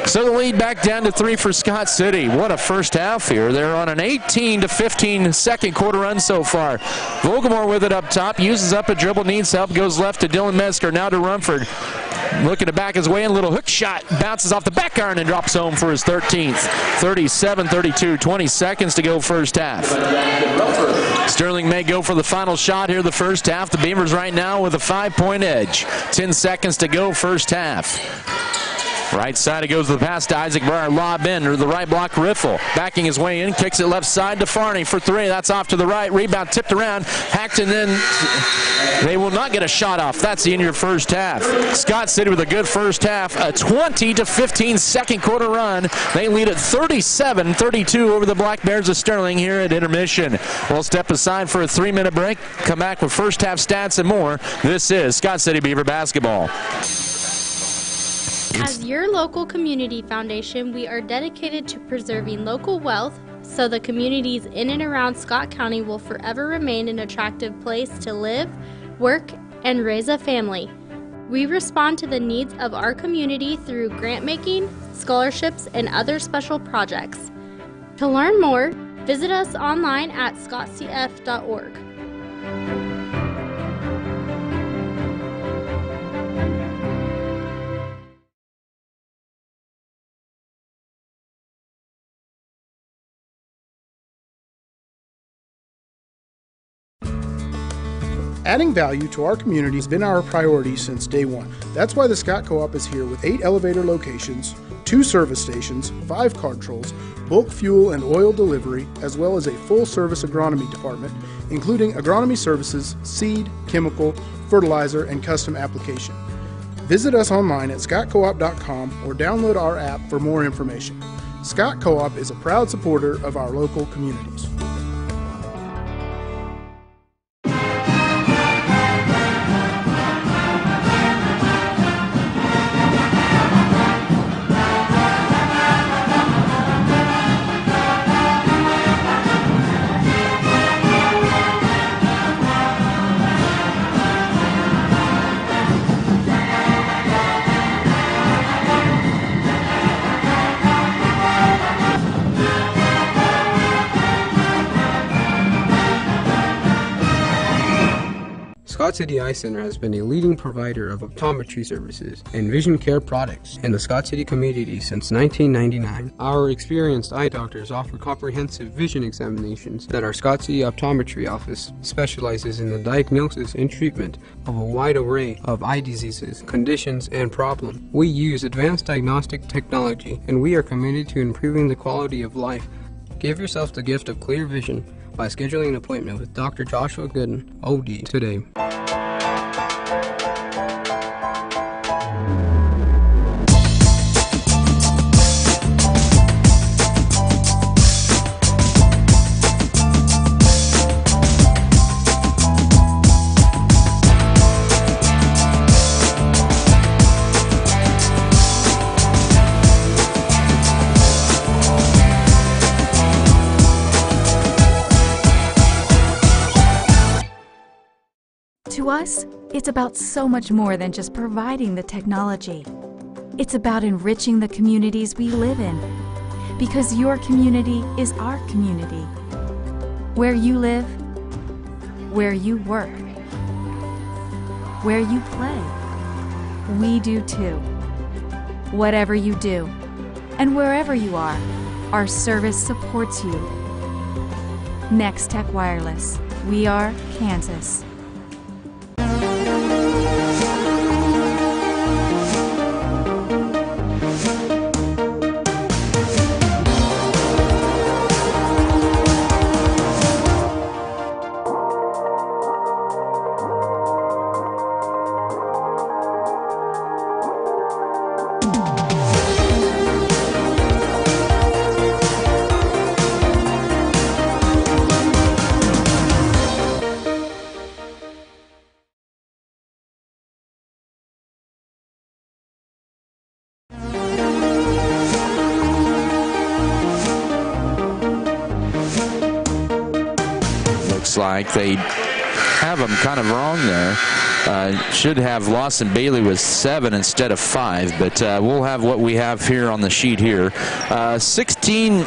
So the lead back down to 3 for Scott City. What a first half here. They're on an 18-15 second quarter run so far. Vogelmore with it up top. Uses up a dribble. Needs help. Goes left to Dylan Metzger. Now to Rumford. Looking to back his way in. A little hook shot. Bounces off the back iron and drops home for his 13th. 37-32. 20 seconds to go first half. Sterling may go for the final shot here the first half. The Beavers right now with a 5-point edge. 10 seconds to go first half. Right side, it goes to the pass to Isaac Breyer. Lob in, or the right block, Riffle. Backing his way in, kicks it left side to Farney for 3. That's off to the right. Rebound tipped around. Hacked, and then they will not get a shot off. That's the end of your first half. Scott City with a good first half. A 20-15 second quarter run. They lead at 37-32 over the Black Bears of Sterling here at intermission. We'll step aside for a 3-minute break. Come back with first half stats and more. This is Scott City Beaver basketball. As your local community foundation, we are dedicated to preserving local wealth so the communities in and around Scott County will forever remain an attractive place to live, work, and raise a family. We respond to the needs of our community through grant making, scholarships, and other special projects. To learn more, visit us online at scottcf.org. Adding value to our community has been our priority since day one. That's why the Scott Co-op is here with 8 elevator locations, 2 service stations, 5 card trolls, bulk fuel and oil delivery, as well as a full-service agronomy department, including agronomy services, seed, chemical, fertilizer, and custom application. Visit us online at scottcoop.com or download our app for more information. Scott Co-op is a proud supporter of our local communities. Scott City Eye Center has been a leading provider of optometry services and vision care products in the Scott City community since 1999. Our experienced eye doctors offer comprehensive vision examinations that our Scott City Optometry office specializes in the diagnosis and treatment of a wide array of eye diseases, conditions, and problems. We use advanced diagnostic technology, and we are committed to improving the quality of life. Give yourself the gift of clear vision by scheduling an appointment with Dr. Joshua Gooden, OD, today. To us, it's about so much more than just providing the technology. It's about enriching the communities we live in, because your community is our community. Where you live, where you work, where you play, we do too. Whatever you do, and wherever you are, our service supports you. Next Tech Wireless. We are Kansas. Like they have them kind of wrong there. Should have Lawson Bailey with 7 instead of 5, but we'll have what we have here on the sheet here. 14,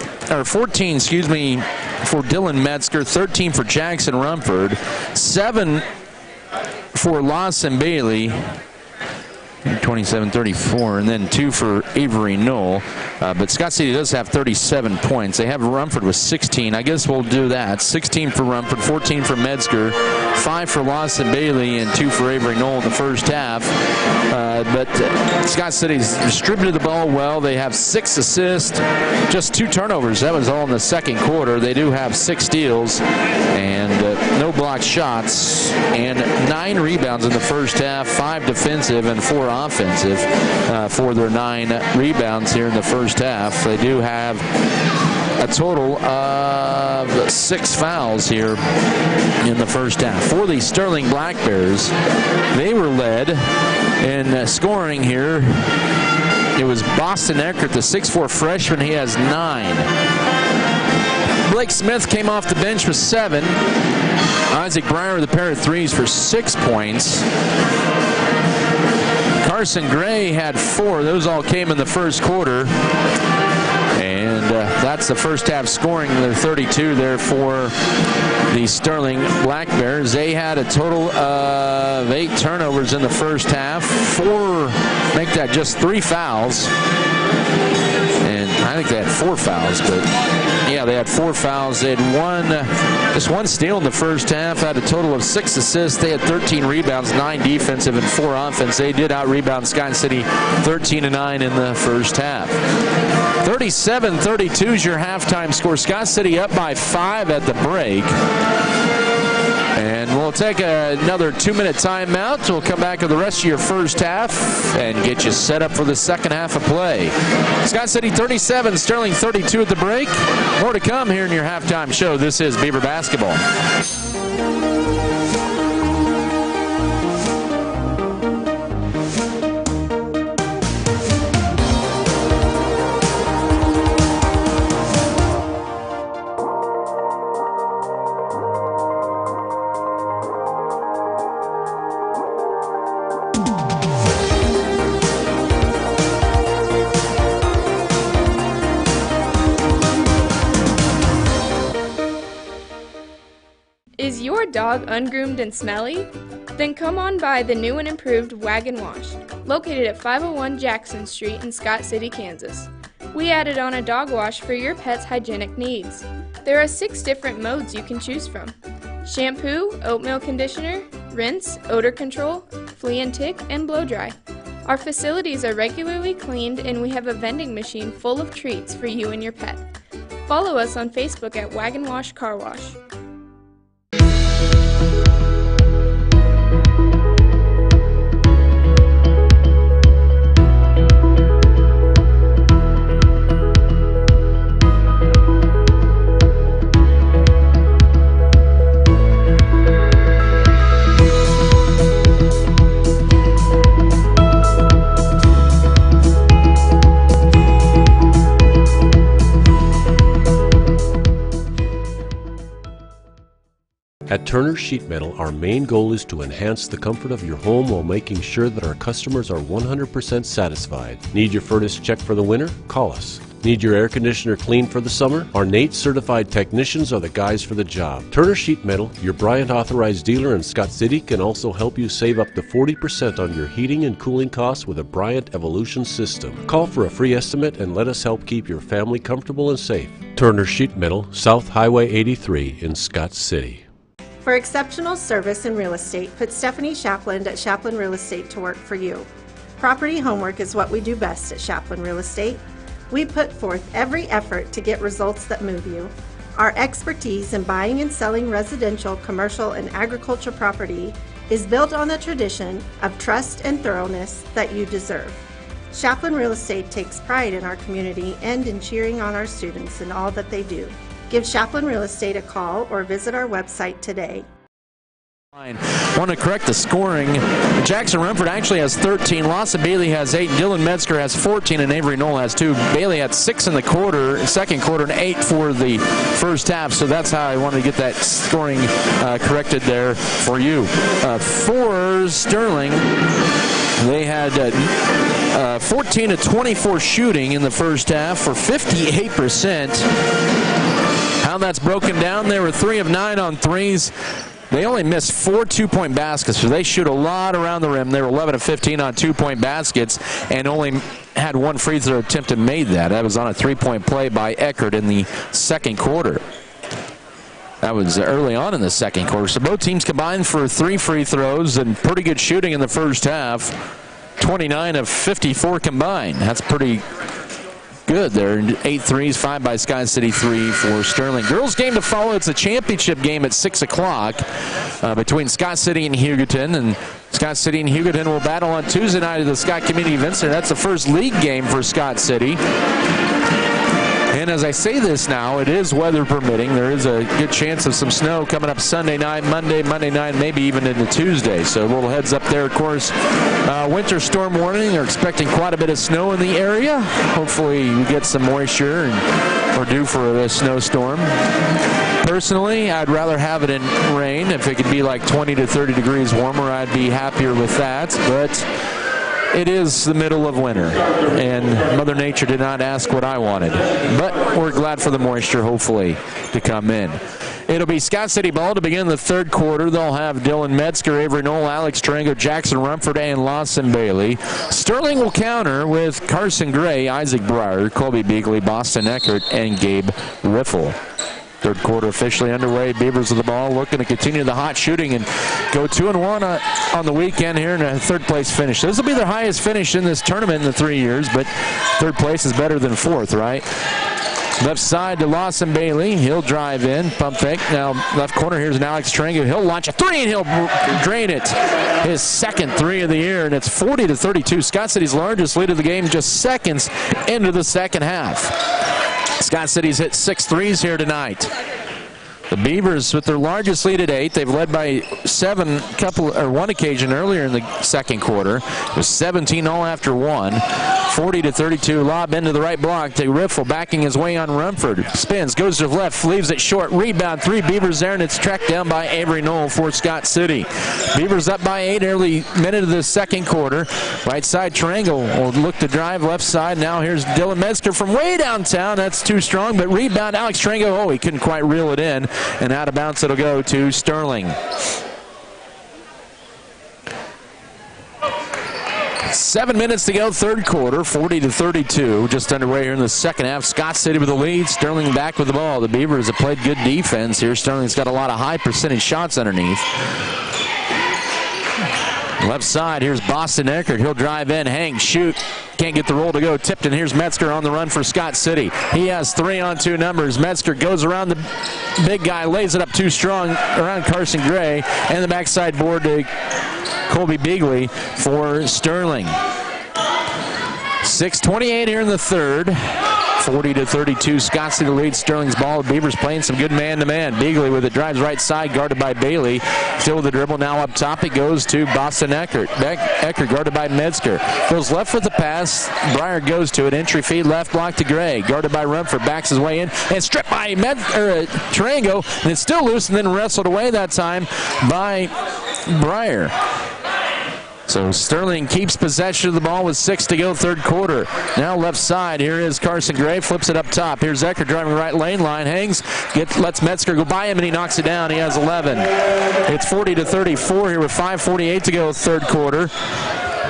excuse me, for Dylan Metzger, 13 for Jackson Rumford, 7 for Lawson Bailey, 27-34, and then 2 for Avery Knoll. But Scott City does have 37 points. They have Rumford with 16. I guess we'll do that. 16 for Rumford, 14 for Metzger, 5 for Lawson Bailey, and 2 for Avery Knoll in the first half. But Scott City's distributed the ball well. They have 6 assists, just 2 turnovers. That was all in the second quarter. They do have 6 steals and no blocked shots, and 9 rebounds in the first half, 5 defensive and 4 offensive for their 9 rebounds here in the first half. They do have a total of 6 fouls here in the first half. For the Sterling Black Bears, they were led in scoring here. It was Boston Eckert, the 6'4 freshman. He has 9. Blake Smith came off the bench with 7. Isaac Breyer with a pair of threes for 6 points. Carson Gray had 4. Those all came in the first quarter. And that's the first half scoring. They're 32 there for the Sterling Black Bears. They had a total of 8 turnovers in the first half. 4 make that just 3 fouls. And I think they had 4 fouls, but yeah, they had 4 fouls. They had just one steal in the first half, had a total of 6 assists. They had 13 rebounds, 9 defensive and 4 offense. They did out-rebound Scott City 13-9 in the first half. 37-32 is your halftime score. Scott City up by 5 at the break. And we'll take another 2-minute timeout. We'll come back to the rest of your first half and get you set up for the second half of play. Scott City 37, Sterling 32 at the break. More to come here in your halftime show. This is Beaver Basketball. Is your dog ungroomed and smelly? Then come on by the new and improved Wagon Wash, located at 501 Jackson Street in Scott City, Kansas. We added on a dog wash for your pet's hygienic needs. There are 6 different modes you can choose from: shampoo, oatmeal conditioner, rinse, odor control, flea and tick, and blow dry. Our facilities are regularly cleaned, and we have a vending machine full of treats for you and your pet. Follow us on Facebook at Wagon Wash Car Wash. At Turner Sheet Metal, our main goal is to enhance the comfort of your home while making sure that our customers are 100% satisfied. Need your furnace checked for the winter? Call us. Need your air conditioner cleaned for the summer? Our NATE certified technicians are the guys for the job. Turner Sheet Metal, your Bryant authorized dealer in Scott City, can also help you save up to 40% on your heating and cooling costs with a Bryant Evolution system. Call for a free estimate and let us help keep your family comfortable and safe. Turner Sheet Metal, South Highway 83 in Scott City. For exceptional service in real estate, put Stephanie Shapland at Shapland Real Estate to work for you. Property homework is what we do best at Shapland Real Estate. We put forth every effort to get results that move you. Our expertise in buying and selling residential, commercial, and agriculture property is built on the tradition of trust and thoroughness that you deserve. Shapland Real Estate takes pride in our community and in cheering on our students in all that they do. Give Shapland Real Estate a call or visit our website today. Want to correct the scoring. Jackson Rumford actually has 13. Lawson Bailey has 8. Dylan Metzger has 14, and Avery Knoll has 2. Bailey had 6 in the second quarter, and 8 for the first half. So that's how I wanted to get that scoring corrected there for you. For Sterling, they had 14 to 24 shooting in the first half for 58%. How that's broken down, they were 3 of 9 on threes. They only missed 4 two-point baskets, so they shoot a lot around the rim. They were 11 of 15 on two-point baskets and only had 1 free throw attempt and made that. That was on a 3-point play by Eckert in the second quarter. That was early on in the second quarter. So both teams combined for 3 free throws and pretty good shooting in the first half. 29 of 54 combined. That's pretty good there. 8 threes, 5 by Sky City, 3 for Sterling. Girls game to follow. It's a championship game at 6 o'clock between Scott City and Hugoton. And Scott City and Hugoton will battle on Tuesday night at the Scott Community Event Center. That's the first league game for Scott City. And as I say this now, it is weather permitting. There is a good chance of some snow coming up Sunday night, Monday night, maybe even into Tuesday. So a little heads up there. Of course, winter storm warning. They're expecting quite a bit of snow in the area. Hopefully we get some moisture and we're due for a snowstorm. Personally, I'd rather have it in rain. If it could be like 20 to 30 degrees warmer, I'd be happier with that. But it is the middle of winter, and Mother Nature did not ask what I wanted. But we're glad for the moisture, hopefully, to come in. It'll be Scott City ball to begin the third quarter. They'll have Dylan Metzger, Avery Knoll, Alex Trango, Jackson Rumford, and Lawson Bailey. Sterling will counter with Carson Gray, Isaac Breyer, Colby Beagley, Boston Eckert, and Gabe Riffle. Third quarter officially underway. Beavers with the ball, looking to continue the hot shooting and go 2-1 on the weekend here in a third place finish. This will be their highest finish in this tournament in the 3 years, but third place is better than fourth, right? Left side to Lawson Bailey. He'll drive in, pump fake. Now left corner, here's an Alex Trango. He'll launch a 3 and he'll drain it. His second 3 of the year, and it's 40-32. Scott City's largest lead of the game, just seconds into the second half. Scott City's hit 6 threes here tonight. The Beavers with their largest lead at 8. They've led by 7 one occasion earlier in the second quarter. It was 17 all after 1. 40-32. Lob into the right block to Riffle, backing his way on Rumford. Spins, goes to the left, leaves it short. Rebound, 3 Beavers there, and it's tracked down by Avery Knoll for Scott City. Beavers up by 8 early minute of the second quarter. Right side Triangle will look to drive left side. Now here's Dylan Metzger from way downtown. That's too strong, but rebound Alex Triangle. Oh, he couldn't quite reel it in. And out of bounds it'll go to Sterling. 7 minutes to go, third quarter, 40-32. Just underway here in the second half. Scott City with the lead. Sterling back with the ball. The Beavers have played good defense here. Sterling's got a lot of high percentage shots underneath. Left side, here's Boston Eckert. He'll drive in, hang, shoot. Can't get the roll to go. Tipped, and here's Metzger on the run for Scott City. He has 3-on-2 numbers. Metzger goes around the big guy, lays it up too strong around Carson Gray, and the backside board to Colby Beagley for Sterling. 6:28 here in the third. 40-32. Scott City leads Sterling's ball. The Beavers playing some good man-to-man. Beagley with it, drives right side, guarded by Bailey. Still with the dribble, now up top. It goes to Boston Eckert. Eckert guarded by Metzger. Goes left with the pass. Breyer goes to it. Entry feed left block to Gray. Guarded by Rumford. Backs his way in and stripped by Tarango. And it's still loose and then wrestled away that time by Breyer. So Sterling keeps possession of the ball with 6 to go, third quarter. Now left side, here is Carson Gray, flips it up top. Here's Eckert driving right lane, line hangs, lets Metzger go by him, and he knocks it down. He has 11. It's 40-34 here with 5:48 to go, third quarter.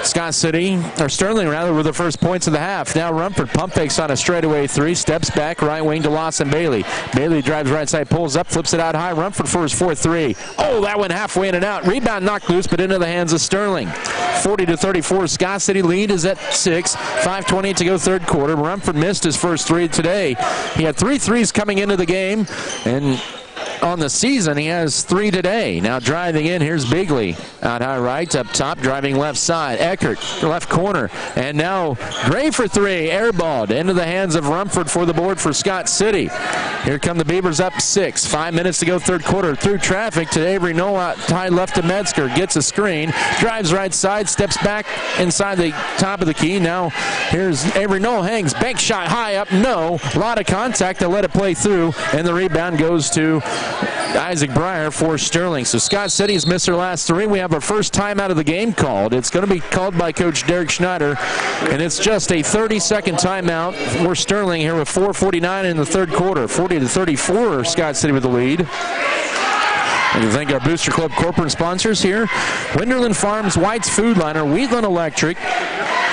Sterling with the first points of the half. Now Rumford pump fakes on a straightaway three, steps back, right wing to Lawson Bailey. Bailey drives right side, pulls up, flips it out high. Rumford for his 4-3. Oh, that went halfway in and out. Rebound knocked loose, but into the hands of Sterling. 40-34. Scott City lead is at 6. 5:28 to go, third quarter. Rumford missed his first three today. He had 3 threes coming into the game, and on the season, he has 3 today. Now driving in, here's Bigley. Out high right, up top, driving left side. Eckert, left corner. And now Gray for 3, airballed into the hands of Rumford for the board for Scott City. Here come the Beavers up 6. 5 minutes to go, third quarter. Through traffic to Avery Knoll, out high left to Metzger. Gets a screen, drives right side, steps back inside the top of the key. Now here's Avery Knoll, hangs, bank shot high up, no. A lot of contact to let it play through, and the rebound goes to Isaac Breyer for Sterling. So Scott City's missed their last 3. We have our first timeout of the game called. It's going to be called by Coach Derek Schneider, and it's just a 30-second timeout for Sterling here with 4:49 in the third quarter. 40-34, Scott City with the lead. And to thank our Booster Club corporate sponsors here: Winterland Farms, White's Food Liner, Wheatland Electric,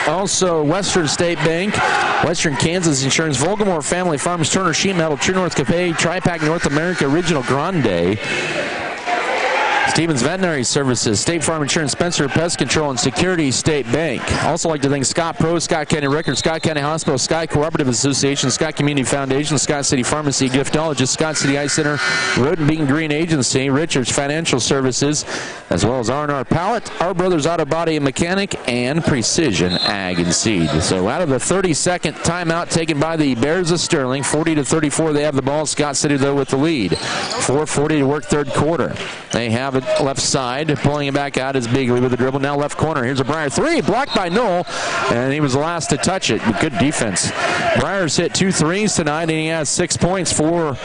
also Western State Bank, Western Kansas Insurance, Volgamore Family Farms, Turner Sheet Metal, True North Cafe, Tri-Pac North America, Original Grande, Stevens Veterinary Services, State Farm Insurance, Spencer Pest Control, and Security State Bank. Also like to thank Scott Pro, Scott County Records, Scott County Hospital, Sky Cooperative Association, Scott Community Foundation, Scott City Pharmacy, Giftologist, Scott City Ice Center, Road and Beacon Green Agency, Richards Financial Services, as well as R&R Pallet, Our Brothers Auto Body and Mechanic, and Precision Ag and Seed. So out of the 30-second timeout taken by the Bears of Sterling, 40-34, they have the ball. Scott City, though, with the lead. 4:40 to work, third quarter. They have it left side. Pulling it back out is Bigley with the dribble. Now left corner. Here's a Breyer 3. Blocked by Knoll, and he was the last to touch it. Good defense. Breyer's hit 2 threes tonight, and he has 6 points for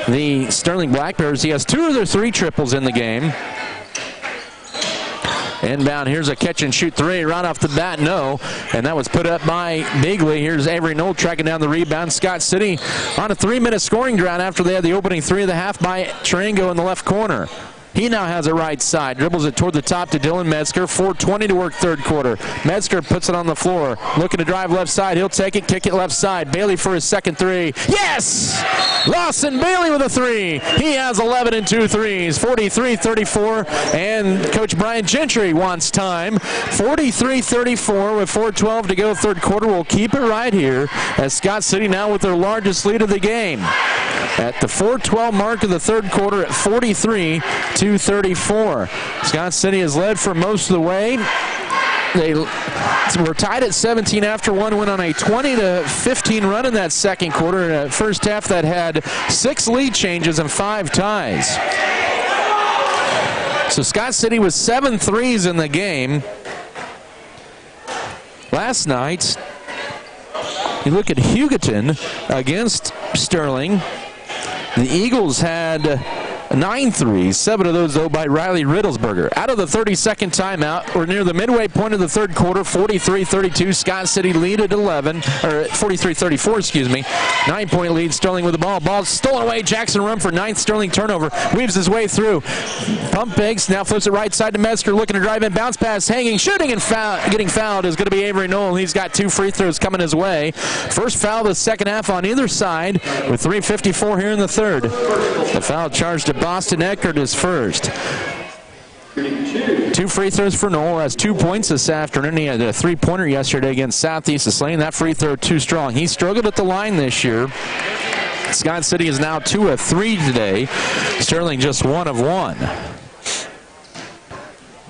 the Sterling Black Bears. He has 2 of their 3 triples in the game. Inbound, here's a catch and shoot 3 right off the bat, no. And that was put up by Bigley. Here's Avery Knoll tracking down the rebound. Scott City on a 3-minute scoring drought after they had the opening 3 of the half by Tarango in the left corner. He now has it right side. Dribbles it toward the top to Dylan Metzger. 4:20 to work, third quarter. Metzger puts it on the floor. Looking to drive left side. He'll take it, kick it left side. Bailey for his second 3. Yes! Lawson Bailey with a 3. He has 11 and 2 threes. 43-34. And Coach Brian Gentry wants time. 43-34 with 4:12 to go, third quarter. We'll keep it right here as Scott City now with their largest lead of the game. At the 4:12 mark of the third quarter at 43-34. Scott City has led for most of the way. They were tied at 17 after one, went on a 20-15 run in that second quarter. In a first half that had 6 lead changes and 5 ties. So Scott City with 7 threes in the game. Last night, you look at Hugoton against Sterling. The Eagles had 9 threes, 7 of those, though, by Riley Riddlesberger. Out of the 32nd timeout, we're near the midway point of the third quarter, 43-32. Scott City lead at 11, or 43-34, excuse me. 9-point lead, Sterling with the ball. Ball stolen away, Jackson Rumford, 9th Sterling turnover. Weaves his way through. Pump fakes, now flips it right side to Metzger, looking to drive in, bounce pass, hanging, shooting, and getting fouled is going to be Avery Knoll. He's got 2 free throws coming his way. First foul of the second half on either side with 3:54 here in the third. The foul charged to Boston Eckert is first. 2 free throws for Knoll. Has 2 points this afternoon. He had a 3-pointer yesterday against Southeast of Slane. That free throw too strong. He struggled at the line this year. Scott City is now 2 of 3 today. Sterling just 1 of 1.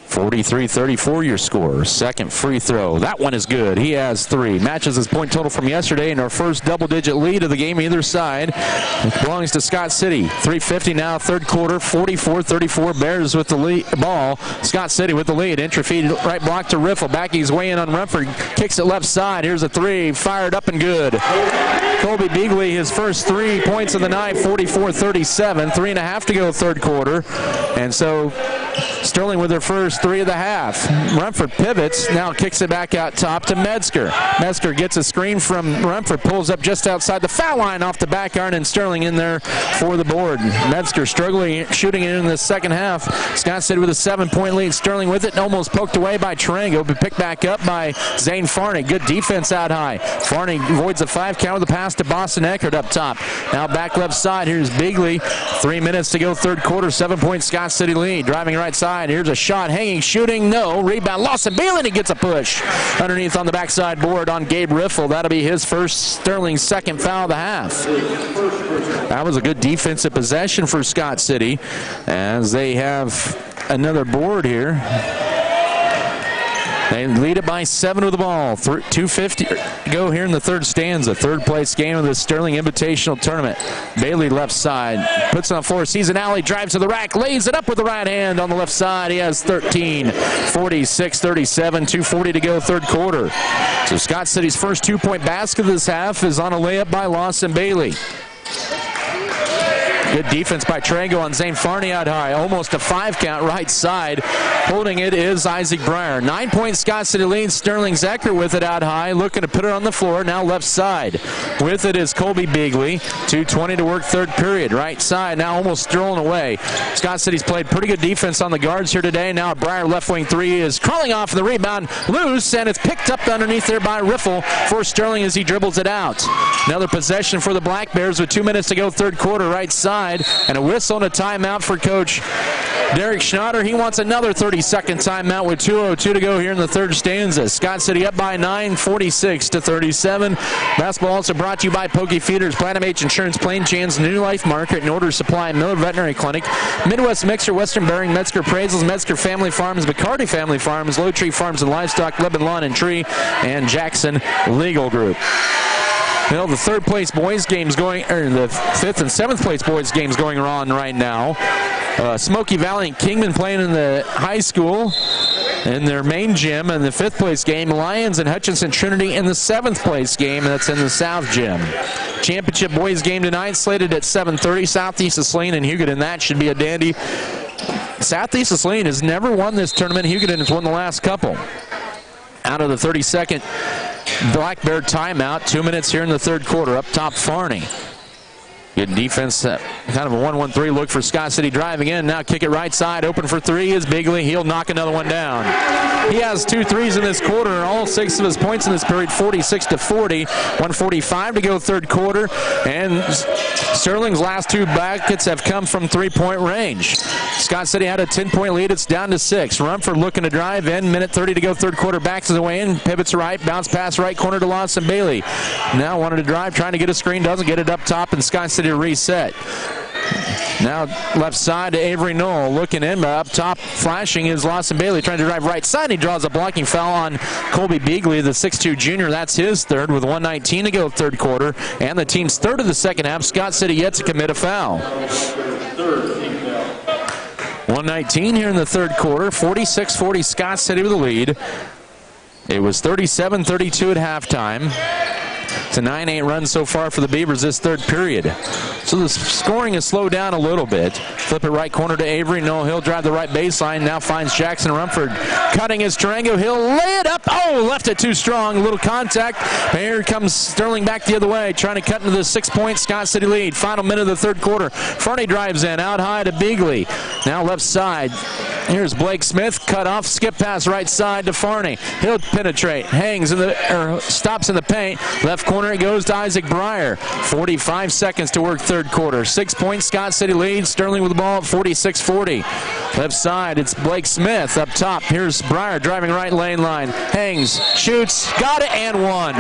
43-34 your score. Second free throw. That one is good. He has 3. Matches his point total from yesterday and our first double-digit lead of the game either side. It belongs to Scott City. 3:50 now, third quarter. 44-34. Bears with the lead ball. Scott City with the lead. Entry feed right block to Riffle. Backing his way in on Rumford. Kicks it left side. Here's a 3. Fired up and good. Colby Beagley, his first 3 points of the night. 44-37. 3.5 to go third quarter. And so Sterling with their first 3 of the half. Rumford pivots, now kicks it back out top to Metzger. Metzger gets a screen from Rumford, pulls up just outside the foul line off the back iron, and Sterling in there for the board. Metzger struggling, shooting it in the second half. Scott City with a 7-point lead. Sterling with it, almost poked away by Tarango, but picked back up by Zane Farney. Good defense out high. Farney avoids the 5 count with the pass to Boston Eckert up top. Now back left side, here's Beagley. 3 minutes to go third quarter, 7-point Scott City lead. Driving right side, here's a shot, hanging, shooting, no. Rebound, Lawson Bailey, and he gets a push. Underneath on the backside board on Gabe Riffle. That'll be his first, Sterling's second foul of the half. That was a good defensive possession for Scott City as they have another board here. They lead it by 7 with the ball. 2:50 go here in the third stanza. Third place game of the Sterling Invitational Tournament. Bailey left side. Puts it on the floor. Sees an alley. Drives to the rack. Lays it up with the right hand on the left side. He has 13. 46-37. 2:40 to go third quarter. So Scott City's first 2-point basket of this half is on a layup by Lawson Bailey. Good defense by Tarango on Zane Farney out high. Almost a 5 count right side. Holding it is Isaac Breyer. 9-point Scott City lead. Sterling Zecker with it out high. Looking to put it on the floor. Now left side. With it is Colby Beagley. 2:20 to work third period. Right side now almost stolen away. Scott City's played pretty good defense on the guards here today. Now Breyer left wing 3 is crawling off the rebound. Loose, and it's picked up underneath there by Riffle for Sterling as he dribbles it out. Another possession for the Black Bears with 2 minutes to go third quarter. Right side. And a whistle and a timeout for Coach Derek Schnatter. He wants another 30-second timeout with 2:02 to go here in the third stanza. Scott City up by 9, 46-37. Basketball also brought to you by Pokey Feeders, Platinum H Insurance, Plain Chan's New Life Market, and Order Supply, Miller Veterinary Clinic, Midwest Mixer, Western Bearing, Metzger Appraisals, Metzger Family Farms, McCarty Family Farms, Low Tree Farms and Livestock, Lebanon Lawn and Tree, and Jackson Legal Group. You know, the third place boys game's going, or the 5th and 7th place boys game's going on right now. Smoky Valley and Kingman playing in the high school in their main gym, and the 5th place game, Lions and Hutchinson Trinity in the 7th place game, that's in the South gym. Championship boys game tonight slated at 7:30. Southeast of Slane and Hugoton, and that should be a dandy. Southeast of Slane has never won this tournament. Hugoton has won the last couple. Out of the 32nd Black Bear timeout. 2 minutes here in the third quarter. Up top, Farney. Good defense. Kind of a 1-1-3 look for Scott City driving in. Now kick it right side. Open for 3 is Bigley. He'll knock another one down. He has 2 threes in this quarter, and all 6 of his points in this period, 46-40. 1:45 to go third quarter. And Sterling's last 2 buckets have come from 3-point range. Scott City had a 10-point lead. It's down to 6. Rumford looking to drive in. Minute 30 to go third quarter. Backs his way in. Pivots right. Bounce pass right corner to Lawson Bailey. Now wanted to drive. Trying to get a screen. Doesn't get it up top. And Scott City to reset. Now left side to Avery Knoll. Looking in. Up top flashing is Lawson Bailey. Trying to drive right side. He draws a blocking foul on Colby Beagley, the 6'2 junior. That's his third with 1:19 to go third quarter. And the team's third of the second half. Scott City yet to commit a foul. 1:19 here in the third quarter. 46-40 Scott City with the lead. It was 37-32 at halftime. It's a 9-8 run so far for the Beavers this third period. So the scoring has slowed down a little bit. Flip it right corner to Avery. No, he'll drive the right baseline. Now finds Jackson Rumford. Cutting his Tarango. He'll lay it up. Oh, left it too strong. A little contact. Here comes Sterling back the other way, trying to cut into the 6-point Scott City lead. Final minute of the third quarter. Fernie drives in. Out high to Beagley. Now left side. Here's Blake Smith. Cut off. Skip pass right side to Farney. He'll penetrate. Hangs in the, stops in the paint. Left corner it goes to Isaac Breyer. 45 seconds to work third quarter. 6-point Scott City lead. Sterling with the ball at 46-40. Left side, it's Blake Smith up top. Here's Breyer driving right lane line. Hangs, shoots, got it, and one.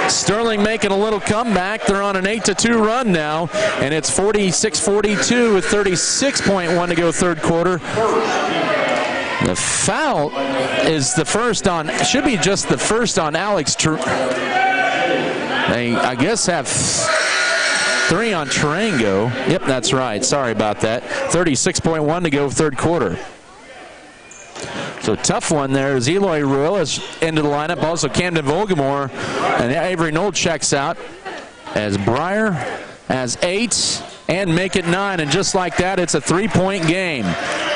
Sterling making a little comeback. They're on an 8-2 run now, and it's 46-42 with 36.1 to go third quarter. The foul is the first on, should be just the first on Alex. They, I guess, have 3 on Tarango. Yep, that's right. Sorry about that. 36.1 to go third quarter. So tough one there as Eloy Ruel is into the lineup. Also Camden Volgamore and Avery Knoll checks out as Breyer has 8 and make it 9. And just like that, it's a 3-point game.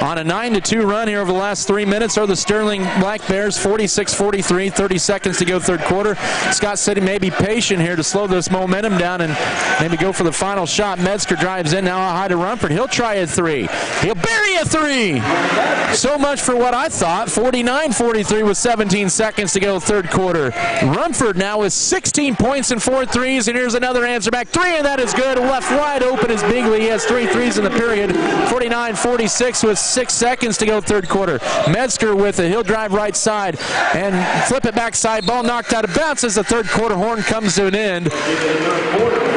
On a 9-2 run here over the last 3 minutes are the Sterling Black Bears, 46-43, 30 seconds to go third quarter. Scott City may be patient here to slow this momentum down and maybe go for the final shot. Metzger drives in now high to Rumford. He'll try a 3. He'll bury a 3. So much for what I thought. 49-43 with 17 seconds to go third quarter. Rumford now with 16 points and 4 threes, and here's another answer back 3, and that is good. Left wide open is Bigley. He has 3 threes in the period. 49-46 with 6 seconds to go third quarter. Metzger with it. He'll drive right side and flip it backside. Ball knocked out of bounds as the third quarter horn comes to an end.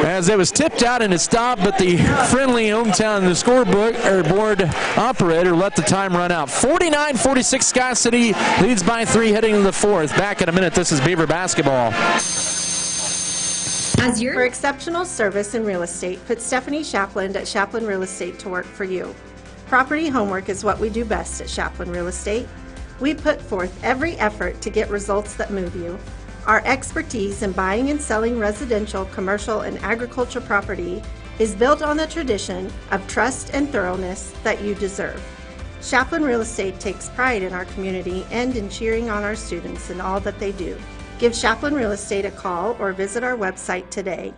As it was tipped out and it stopped, but the friendly hometown, the scoreboard operator let the time run out. 49-46, Scott City leads by 3 heading to the fourth. Back in a minute. This is Beaver basketball. For exceptional service in real estate, put Stephanie Shapland at Shapland Real Estate to work for you. Property homework is what we do best at Shapland Real Estate. We put forth every effort to get results that move you. Our expertise in buying and selling residential, commercial, and agriculture property is built on the tradition of trust and thoroughness that you deserve. Shapland Real Estate takes pride in our community and in cheering on our students in all that they do. Give Shapland Real Estate a call or visit our website today.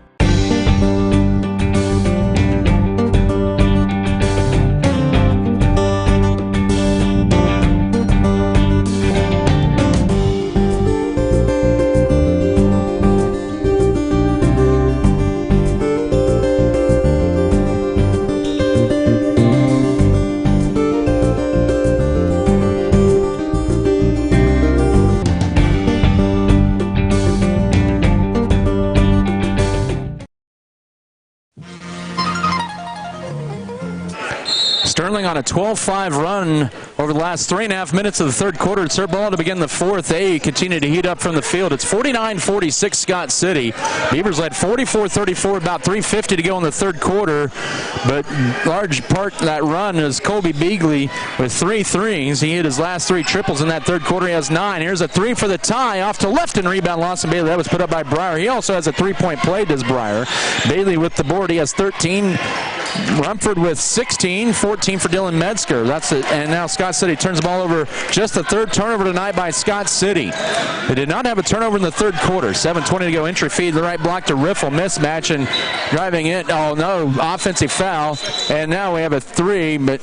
Sterling on a 12-5 run over the last 3.5 minutes of the third quarter. It's their ball to begin the fourth. They continue to heat up from the field. It's 49-46 Scott City. Beavers led 44-34, about 3:50 to go in the third quarter. But large part of that run is Colby Beagley with 3 threes. He hit his last 3 triples in that third quarter. He has 9. Here's a 3 for the tie. Off to left and rebound. Lawson Bailey. That was put up by Breyer. He also has a 3-point play, does Breyer. Bailey with the board. He has 13. Rumford with 16, 14 for Dylan Metzger. That's it. And now Scott City turns the ball over. Just the third turnover tonight by Scott City. They did not have a turnover in the third quarter. 7:20 to go. Entry feed. The right block to Riffle. Mismatch and driving it. Oh, no. Offensive foul. And now we have a 3, but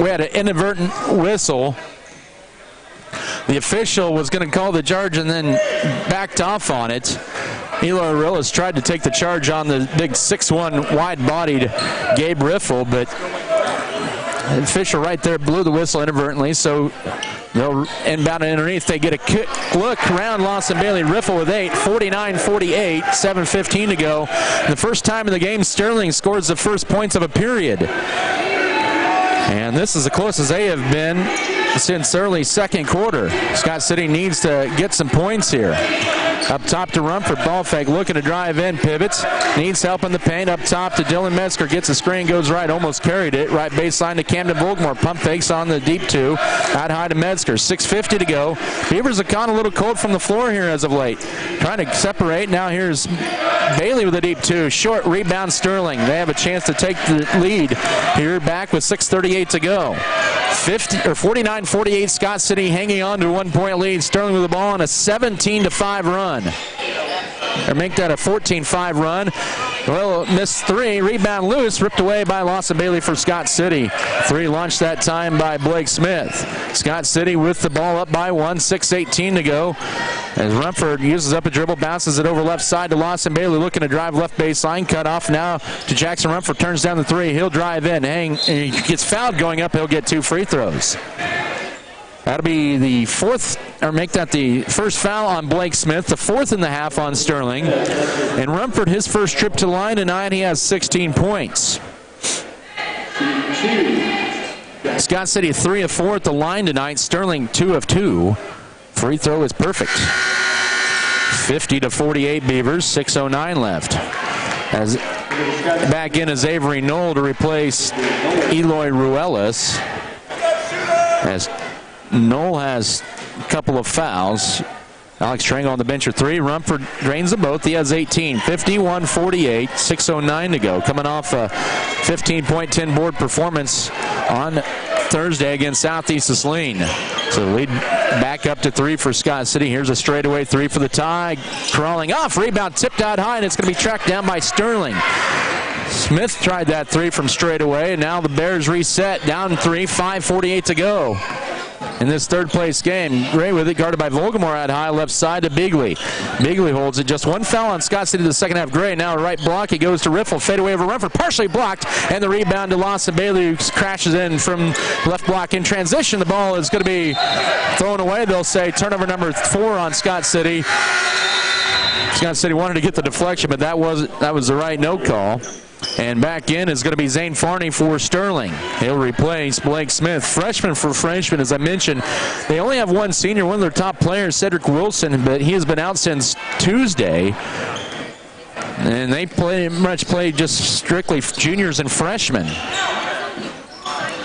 we had an inadvertent whistle. The official was going to call the charge and then backed off on it. Eloy Arillas tried to take the charge on the big 6'1", wide-bodied Gabe Riffle, but the official right there blew the whistle inadvertently, so they'll inbound it underneath. They get a quick look around. Lawson Bailey. Riffle with 8, 49-48, 7:15 to go. The first time in the game, Sterling scores the first points of a period. And this is the closest they have been since early second quarter. Scott City needs to get some points here. Up top to Rumford. Ball fake, looking to drive in. Pivots. Needs help in the paint. Up top to Dylan Metzger. Gets a screen, goes right. Almost carried it. Right baseline to Camden Volkmore. Pump fakes on the deep two. Out high to Metzger. 6:50 to go. Beavers have gone a little cold from the floor here as of late. Trying to separate. Now here's Bailey with a deep two. Short rebound Sterling. They have a chance to take the lead here back with 6:38 to go. 49-48 Scott City hanging on to a 1-point lead. Sterling with the ball on a 17-5 run. Or make that a 14-5 run. Well, missed three. Rebound loose. Ripped away by Lawson Bailey for Scott City. Three launched that time by Blake Smith. Scott City with the ball up by 1. 6:18 to go. As Rumford uses up a dribble, bounces it over left side to Lawson Bailey, looking to drive left baseline. Cut off now to Jackson Rumford. Turns down the three. He'll drive in. He gets fouled going up. He'll get 2 free throws. That'll be the fourth, or make that the first foul on Blake Smith, the fourth in the half on Sterling. And Rumford, his first trip to the line tonight, he has 16 points. Scott City 3 of 4 at the line tonight. Sterling 2 of 2. Free throw is perfect. 50-48 Beavers, 6:09 left. As back in is Avery Knoll to replace Eloy Ruelas. As Knoll has a couple of fouls. Alex Trango on the bench for 3. Rumford drains them both. He has 18. 51-48, 6:09 to go. Coming off a 15-point, 10-board performance on Thursday against Southeast Saline. So the lead back up to 3 for Scott City. Here's a straightaway 3 for the tie. Crawling off. Rebound tipped out high, and it's going to be tracked down by Sterling. Smith tried that 3 from straightaway, and now the Bears reset. Down 3, 5:48 to go in this third-place game. Gray with it, guarded by Volgamore out high, left side to Bigley. Bigley holds it. Just one foul on Scott City the second half. Gray now a right block. He goes to Riffle. Fade away over Rumford. Partially blocked. And the rebound to Lawson Bailey, who crashes in from left block in transition. The ball is going to be thrown away. They'll say turnover number 4 on Scott City. Scott City wanted to get the deflection, but that was the right no call. And back in is going to be Zane Farney for Sterling. He'll replace Blake Smith. Freshman for freshman, as I mentioned. They only have one senior, one of their top players, Cedric Wilson, but he has been out since Tuesday. And they pretty much play just strictly juniors and freshmen.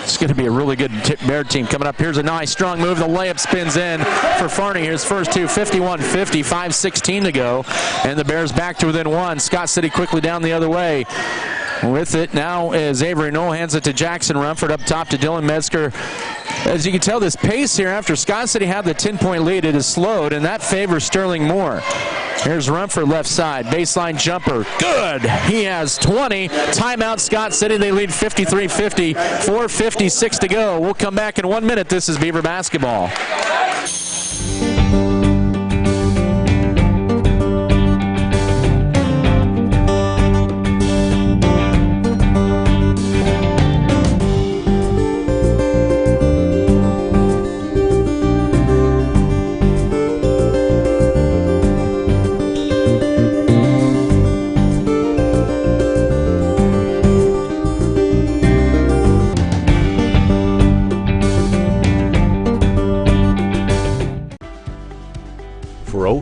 It's going to be a really good Bear team coming up. Here's a nice strong move. The layup spins in for Farney. Here's first two, 51-50, 5:16 to go. And the Bears back to within 1. Scott City quickly down the other way. With it now is Avery Knoll, hands it to Jackson Rumford, up top to Dylan Metzger. As you can tell, this pace here after Scott City had the 10-point lead, it is slowed, and that favors Sterling more. Here's Rumford left side, baseline jumper, good. He has 20. Timeout Scott City, they lead 53-50, 4:56 to go. We'll come back in 1 minute. This is Beaver basketball.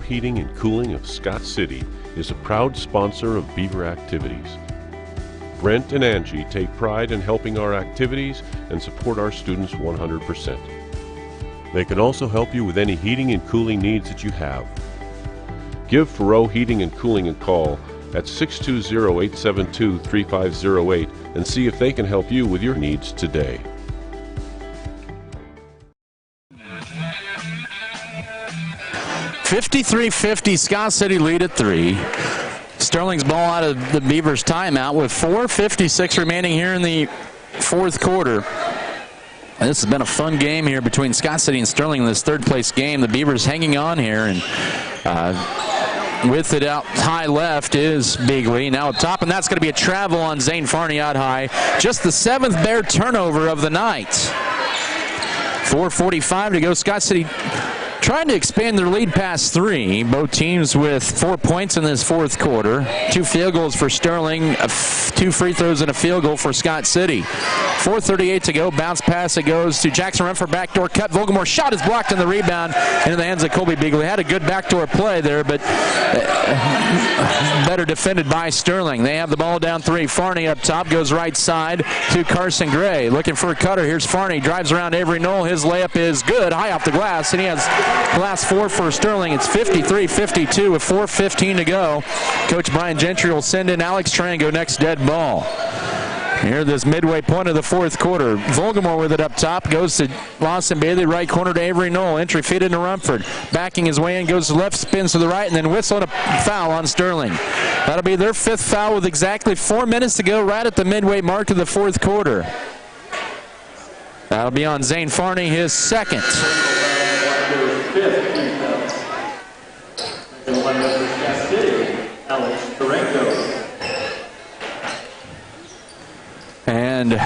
Heating and Cooling of Scott City is a proud sponsor of Beaver activities. Brent and Angie take pride in helping our activities and support our students 100%. They can also help you with any heating and cooling needs that you have. Give Faroe Heating and Cooling a call at 620-872-3508 and see if they can help you with your needs today. .53-50, Scott City lead at 3. Sterling's ball out of the Beavers' timeout with 4:56 remaining here in the fourth quarter. And this has been a fun game here between Scott City and Sterling in this third-place game. The Beavers hanging on here, and with it out high left is Bigley. Now up top, and that's going to be a travel on Zane Farney out high. Just the 7th Bear turnover of the night. 4:45 to go. Scott City trying to expand their lead past 3. Both teams with 4 points in this fourth quarter. 2 field goals for Sterling, 2 free throws and a field goal for Scott City. 4:38 to go. Bounce pass. It goes to Jackson Rumford. Backdoor cut. Volgamore shot is blocked in the rebound into the hands of Colby Beagley. Had a good backdoor play there, but better defended by Sterling. They have the ball down 3. Farney up top. Goes right side to Carson Gray. Looking for a cutter. Here's Farney. Drives around Avery Knoll. His layup is good. High off the glass. And he has glass 4 for Sterling. It's 53-52 with 4:15 to go. Coach Brian Gentry will send in Alex Trango next dead ball. Here, this midway point of the fourth quarter. Volgamore with it up top. Goes to Lawson Bailey. Right corner to Avery Knoll. Entry feed into Rumford. Backing his way in. Goes to left. Spins to the right. And then whistling a foul on Sterling. That'll be their 5th foul with exactly 4 minutes to go, right at the midway mark of the fourth quarter. That'll be on Zane Farney, his 2nd. And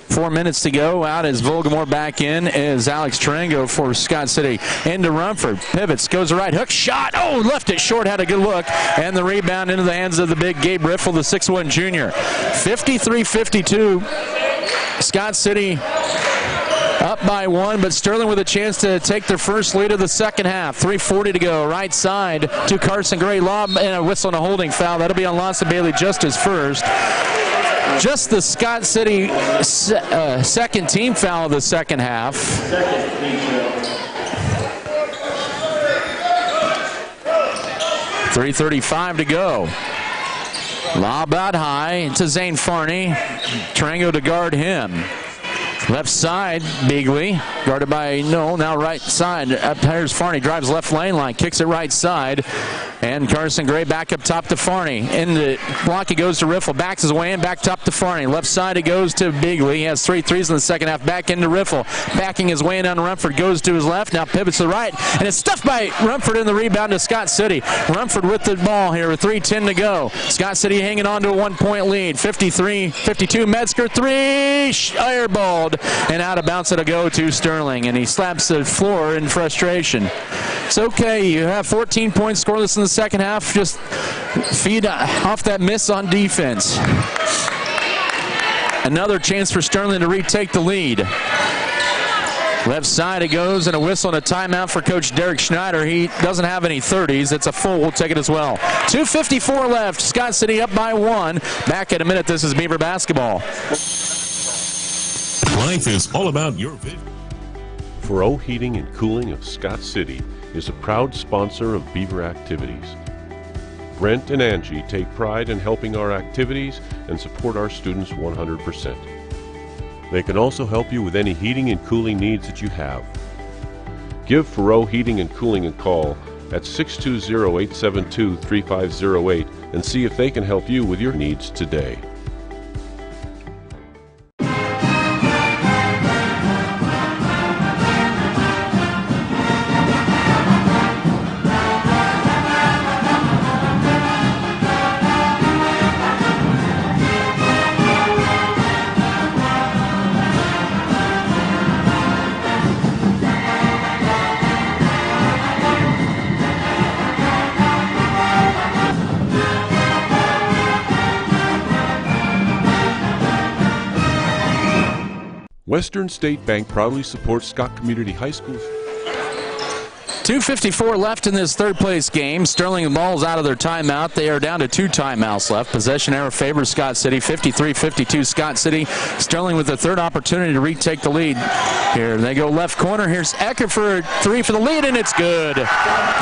4 minutes to go. Out is Volgamore. Back in is Alex Tarango for Scott City. Into Rumford. Pivots. Goes right. Hook shot. Oh, left it short. Had a good look. And the rebound into the hands of the big Gabe Riffle, the 6'1 junior. 53-52. Scott City up by 1, but Sterling with a chance to take their first lead of the second half. 3:40 to go. Right side to Carson Gray. Lob and a whistle and a holding foul. That'll be on Lawson Bailey just his first. Just the Scott City second team foul of the second half. 3:35 to go. Lob out high to Zane Farney. Tarango to guard him. Left side, Beagley, guarded by Knoll. Now right side, up here's Farney, drives left lane line, kicks it right side. And Carson Gray back up top to Farney. In the block, he goes to Riffle. Backs his way in, back top to Farney. Left side, it goes to Beagley. He has 3 threes in the second half. Back into Riffle. Backing his way in on Rumford. Goes to his left. Now pivots to the right. And it's stuffed by Rumford in the rebound to Scott City. Rumford with the ball here with 3:10 to go. Scott City hanging on to a 1-point lead. 53-52. Metzger 3. Airballed. And out of bounds it'll go to Sterling. And he slaps the floor in frustration. It's okay. You have 14 points scoreless in the second half. Just feed off that miss on defense. Another chance for Sterling to retake the lead. Left side it goes, and a whistle and a timeout for Coach Derek Schneider. He doesn't have any 30s. It's a full. We'll take it as well. 2:54 left. Scott City up by 1. Back in a minute. This is Beaver basketball. Life is all about your vision. Faro Heating and Cooling of Scott City is a proud sponsor of Beaver activities. Brent and Angie take pride in helping our activities and support our students 100%. They can also help you with any heating and cooling needs that you have. Give Faro Heating and Cooling a call at 620-872-3508 and see if they can help you with your needs today. Western State Bank proudly supports Scott Community High School. 2:54 left in this third place game. Sterling and ball's out of their timeout. They are down to 2 timeouts left. Possession error favors Scott City. 53-52 Scott City. Sterling with the third opportunity to retake the lead. Here they go left corner. Here's Eckert for a 3 for the lead, and it's good.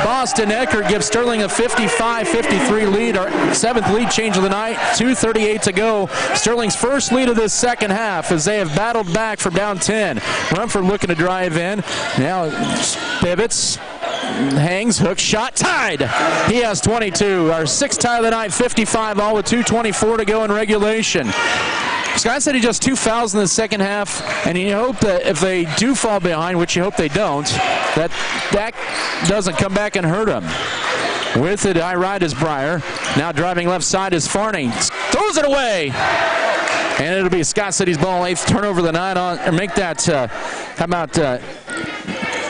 Boston Eckert gives Sterling a 55-53 lead. Our 7th lead change of the night. 2:38 to go. Sterling's first lead of this second half as they have battled back from down 10. Rumford looking to drive in. Now pivots. Hangs, hook shot, tied. He has 22. Our 6th tie of the night, 55 all with 2:24 to go in regulation. Scott City just 2 fouls in the second half, and you hope that if they do fall behind, which you hope they don't, that doesn't come back and hurt them. With it, high right is Breyer. Now driving left side is Farney. Throws it away. And it'll be Scott City's ball, 8th turnover of the night. How about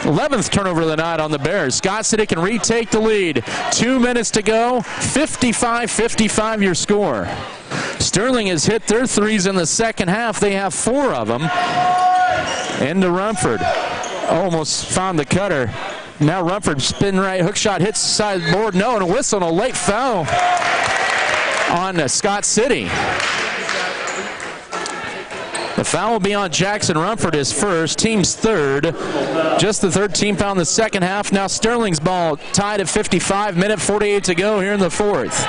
11th turnover of the night on the Bears. Scott City can retake the lead. 2 minutes to go. 55-55 your score. Sterling has hit their threes in the second half. They have 4 of them. Into Rumford. Almost found the cutter. Now Rumford spin right, hook shot hits the side of the board. No, and a whistle and a late foul on Scott City. The foul will be on Jackson Rumford, his first, team's third. Just the third team foul in the second half. Now Sterling's ball tied at 55, minute 48 to go here in the fourth.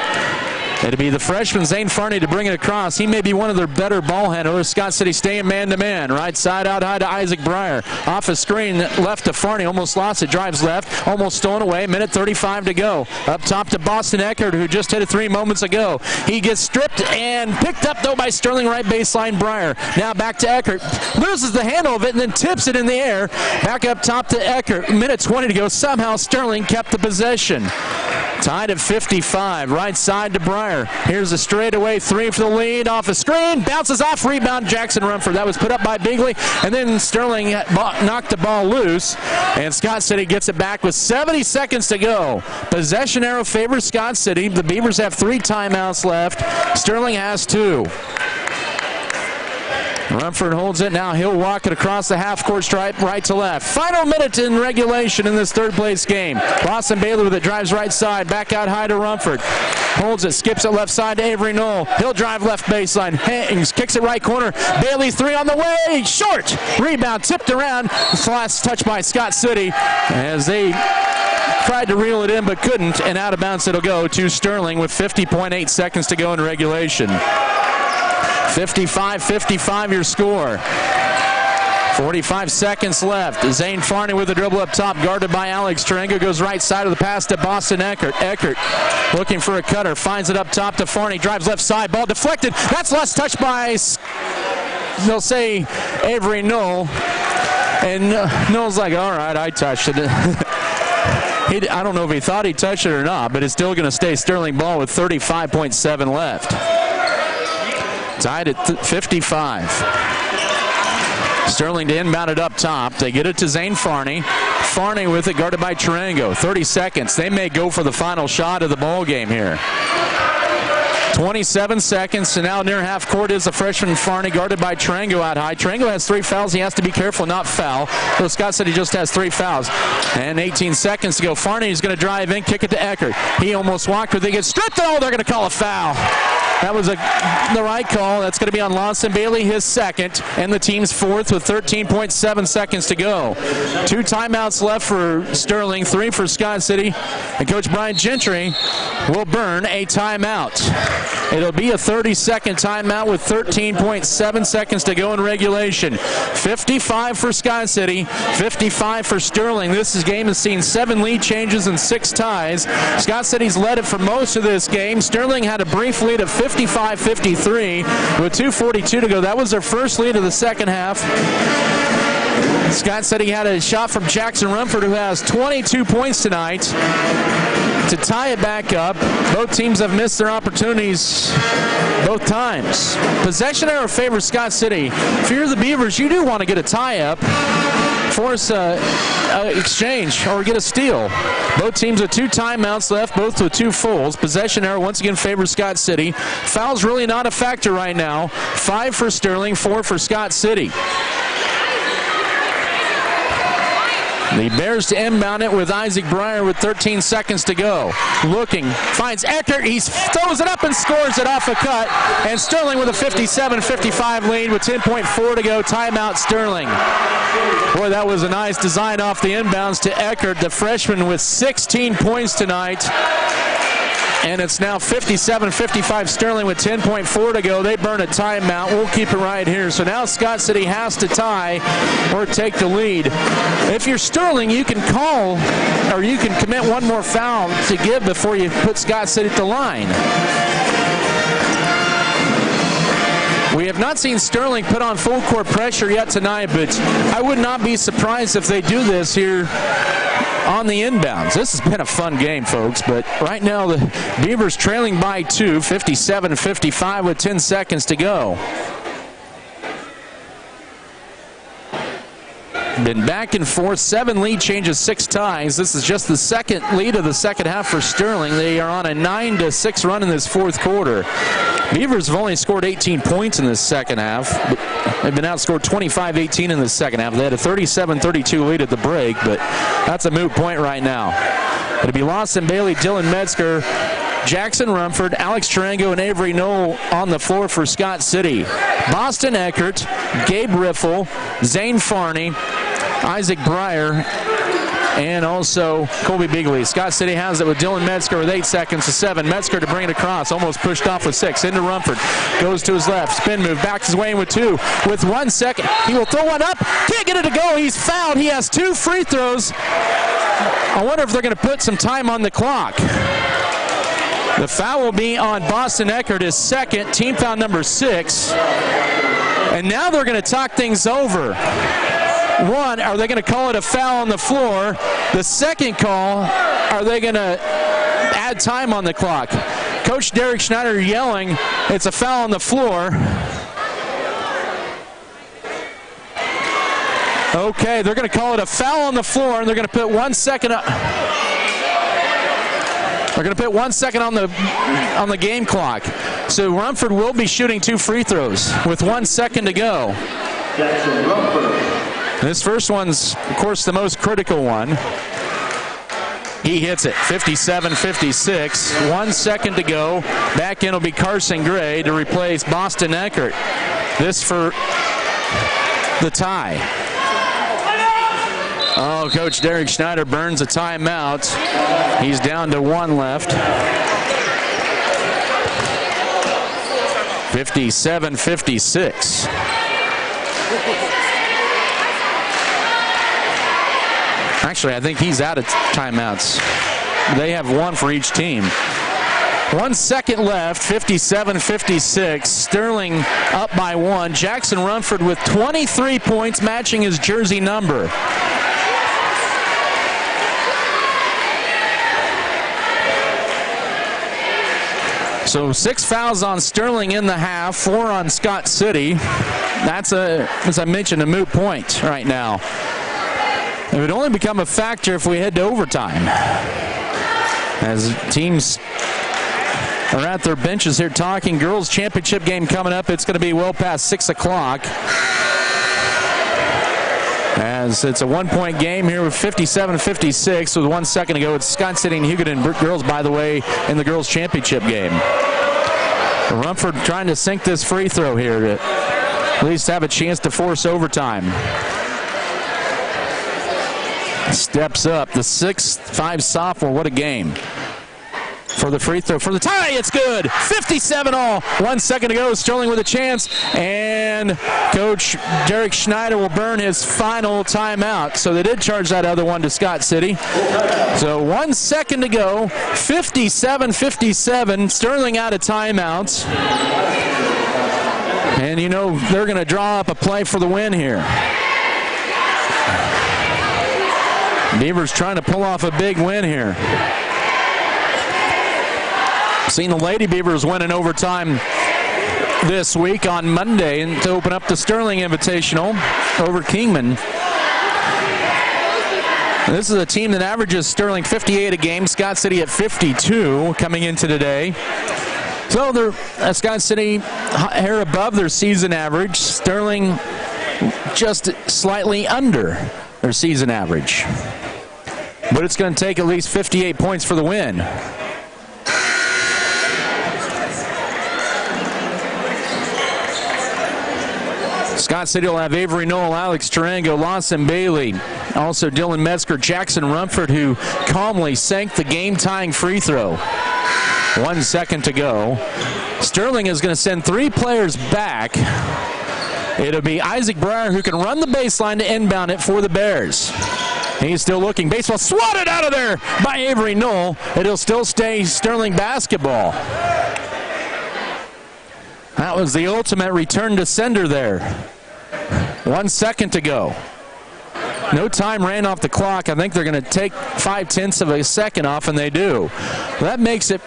It'll be the freshman Zane Farney to bring it across. He may be one of their better ball handlers. Scott City staying man-to-man. Right side out high to Isaac Breyer. Off a screen left to Farney. Almost lost it. Drives left. Almost stolen away. Minute 35 to go. Up top to Boston Eckert, who just hit it 3 moments ago. He gets stripped and picked up, though, by Sterling. Right baseline Breyer. Now back to Eckert. Loses the handle of it and then tips it in the air. Back up top to Eckert. Minute 20 to go. Somehow Sterling kept the possession. Tied at 55. Right side to Breyer. Here's a straightaway 3 for the lead. Off a screen. Bounces off. Rebound Jackson Rumford. That was put up by Bigley. And then Sterling knocked the ball loose. And Scott City gets it back with 70 seconds to go. Possession arrow favors Scott City. The Beavers have 3 timeouts left. Sterling has 2. Rumford holds it. Now he'll walk it across the half-court stripe, right to left. Final minute in regulation in this third-place game. Lawson Bailey with it, drives right side. Back out high to Rumford. Holds it, skips it left side to Avery Knoll. He'll drive left baseline. Hangs, kicks it right corner. Bailey 3 on the way. Short. Rebound tipped around. Last touch by Scott City as they tried to reel it in but couldn't. And out of bounds it'll go to Sterling with 50.8 seconds to go in regulation. 55-55 your score. 45 seconds left. Zane Farney with a dribble up top, guarded by Alex Tarenga. Goes right side of the pass to Boston Eckert. Eckert looking for a cutter. Finds it up top to Farney. Drives left side. Ball deflected. That's last touched by, they'll say, Avery Knoll. And Knoll's like, all right, I touched it. I don't know if he thought he touched it or not, but it's still going to stay Sterling ball with 35.7 left. Tied at 55. Sterling to inbound it up top. They get it to Zane Farney. Farney with it, guarded by Tarango. 30 seconds. They may go for the final shot of the ball game here. 27 seconds, and now near half court is the freshman Farney, guarded by Tarango out high. Tarango has 3 fouls. He has to be careful not foul. So Scott said he just has 3 fouls. And 18 seconds to go. Farney is going to drive in, kick it to Eckert. He almost walked, but they get stripped. Oh, they're going to call a foul. That was the right call. That's going to be on Lawson Bailey, his second, and the team's fourth with 13.7 seconds to go. 2 timeouts left for Sterling, 3 for Scott City. And Coach Brian Gentry will burn a timeout. It'll be a 30-second timeout with 13.7 seconds to go in regulation. 55 for Scott City, 55 for Sterling. This game has seen 7 lead changes and 6 ties. Scott City's led it for most of this game. Sterling had a brief lead of 55-53 with 2:42 to go. That was their first lead of the second half. Scott City had a shot from Jackson Rumford, who has 22 points tonight, to tie it back up. Both teams have missed their opportunities both times. Possession arrow favors Scott City. If you're the Beavers, you do want to get a tie-up, force exchange, or get a steal. Both teams with 2 timeouts left, both with 2 fulls. Possession arrow once again favors Scott City. Foul's really not a factor right now. 5 for Sterling, 4 for Scott City. The Bears to inbound it with Isaac Breyer with 13 seconds to go. Looking, finds Eckert. He throws it up and scores it off a cut. And Sterling with a 57-55 lead with 10.4 to go. Timeout Sterling. Boy, that was a nice design off the inbounds to Eckert, the freshman with 16 points tonight. And it's now 57-55 Sterling with 10.4 to go. They burn a timeout. We'll keep it right here. So now Scott City has to tie or take the lead. If you're Sterling, you can call, or you can commit one more foul to give before you put Scott City at the line. We have not seen Sterling put on full court pressure yet tonight, but I would not be surprised if they do this here on the inbounds. This has been a fun game, folks, but right now the Beavers trailing by 2, 57-55 with 10 seconds to go. Been back and forth, 7 lead changes, 6 ties. This is just the second lead of the second half for Sterling. They are on a 9-6 run in this fourth quarter. Beavers have only scored 18 points in this second half. They've been outscored 25-18 in the second half. They had a 37-32 lead at the break, but that's a moot point right now. It'll be Lawson Bailey, Dylan Metzger, Jackson Rumford, Alex Tarango, and Avery Knoll on the floor for Scott City. Boston Eckert, Gabe Riffle, Zane Farney, Isaac Breyer, and also Colby Bigley. Scott City has it with Dylan Metzger with 8 seconds to 7. Metzger to bring it across, almost pushed off with 6. Into Rumford, goes to his left, spin move, backs his way in with 2. With 1 second, he will throw one up, can't get it to go, he's fouled. He has 2 free throws. I wonder if they're going to put some time on the clock. The foul will be on Boston Eckert, his second, team foul number 6. And now they're going to talk things over. One, are they going to call it a foul on the floor? The second call, are they going to add time on the clock? Coach Derek Schneider yelling, it's a foul on the floor. Okay, they're going to call it a foul on the floor, and they're going to put 1 second up. They're going to put 1 second on the game clock. So Rumford will be shooting 2 free throws with 1 second to go. This first one's, of course, the most critical one. He hits it, 57-56. 1 second to go. Back in will be Carson Gray to replace Boston Eckert. This for the tie. Oh, Coach Derek Schneider burns a timeout. He's down to 1 left. 57-56. Actually, I think he's out of timeouts. They have 1 for each team. 1 second left, 57-56. Sterling up by 1. Jackson Rumford with 23 points, matching his jersey number. So 6 fouls on Sterling in the half, 4 on Scott City. That's, as I mentioned, a moot point right now. It would only become a factor if we head to overtime. As teams are at their benches here talking. Girls championship game coming up. It's going to be well past 6 o'clock. As it's a 1-point game here with 57-56 with 1 second to go. It's Scott City and Hugoton girls, by the way, in the girls championship game. Rumford trying to sink this free throw here to at least have a chance to force overtime. Steps up, the 6'5" sophomore. What a game. For the free throw, for the tie, it's good. 57 all. 1 second to go. Sterling with a chance. And Coach Derek Schneider will burn his final timeout. So they did charge that other one to Scott City. So 1 second to go. 57-57. Sterling out of timeouts. And you know they're going to draw up a play for the win here. Beavers trying to pull off a big win here. Seen the Lady Beavers win in overtime this week on Monday and to open up the Sterling Invitational over Kingman. This is a team that averages Sterling 58 a game. Scott City at 52 coming into today. So they're Scott City hair above their season average. Sterling just slightly under their season average. But it's going to take at least 58 points for the win. Scott City will have Avery Knoll, Alex Tarango, Lawson Bailey, also Dylan Metzger, Jackson Rumford, who calmly sank the game-tying free throw. 1 second to go. Sterling is going to send 3 players back. It'll be Isaac Breyer, who can run the baseline to inbound it for the Bears. He's still looking. Baseball swatted out of there by Avery Knoll. It'll still stay Sterling basketball. That was the ultimate return to sender there. 1 second to go. No time ran off the clock. I think they're going to take 0.5 of a second off, and they do. That makes it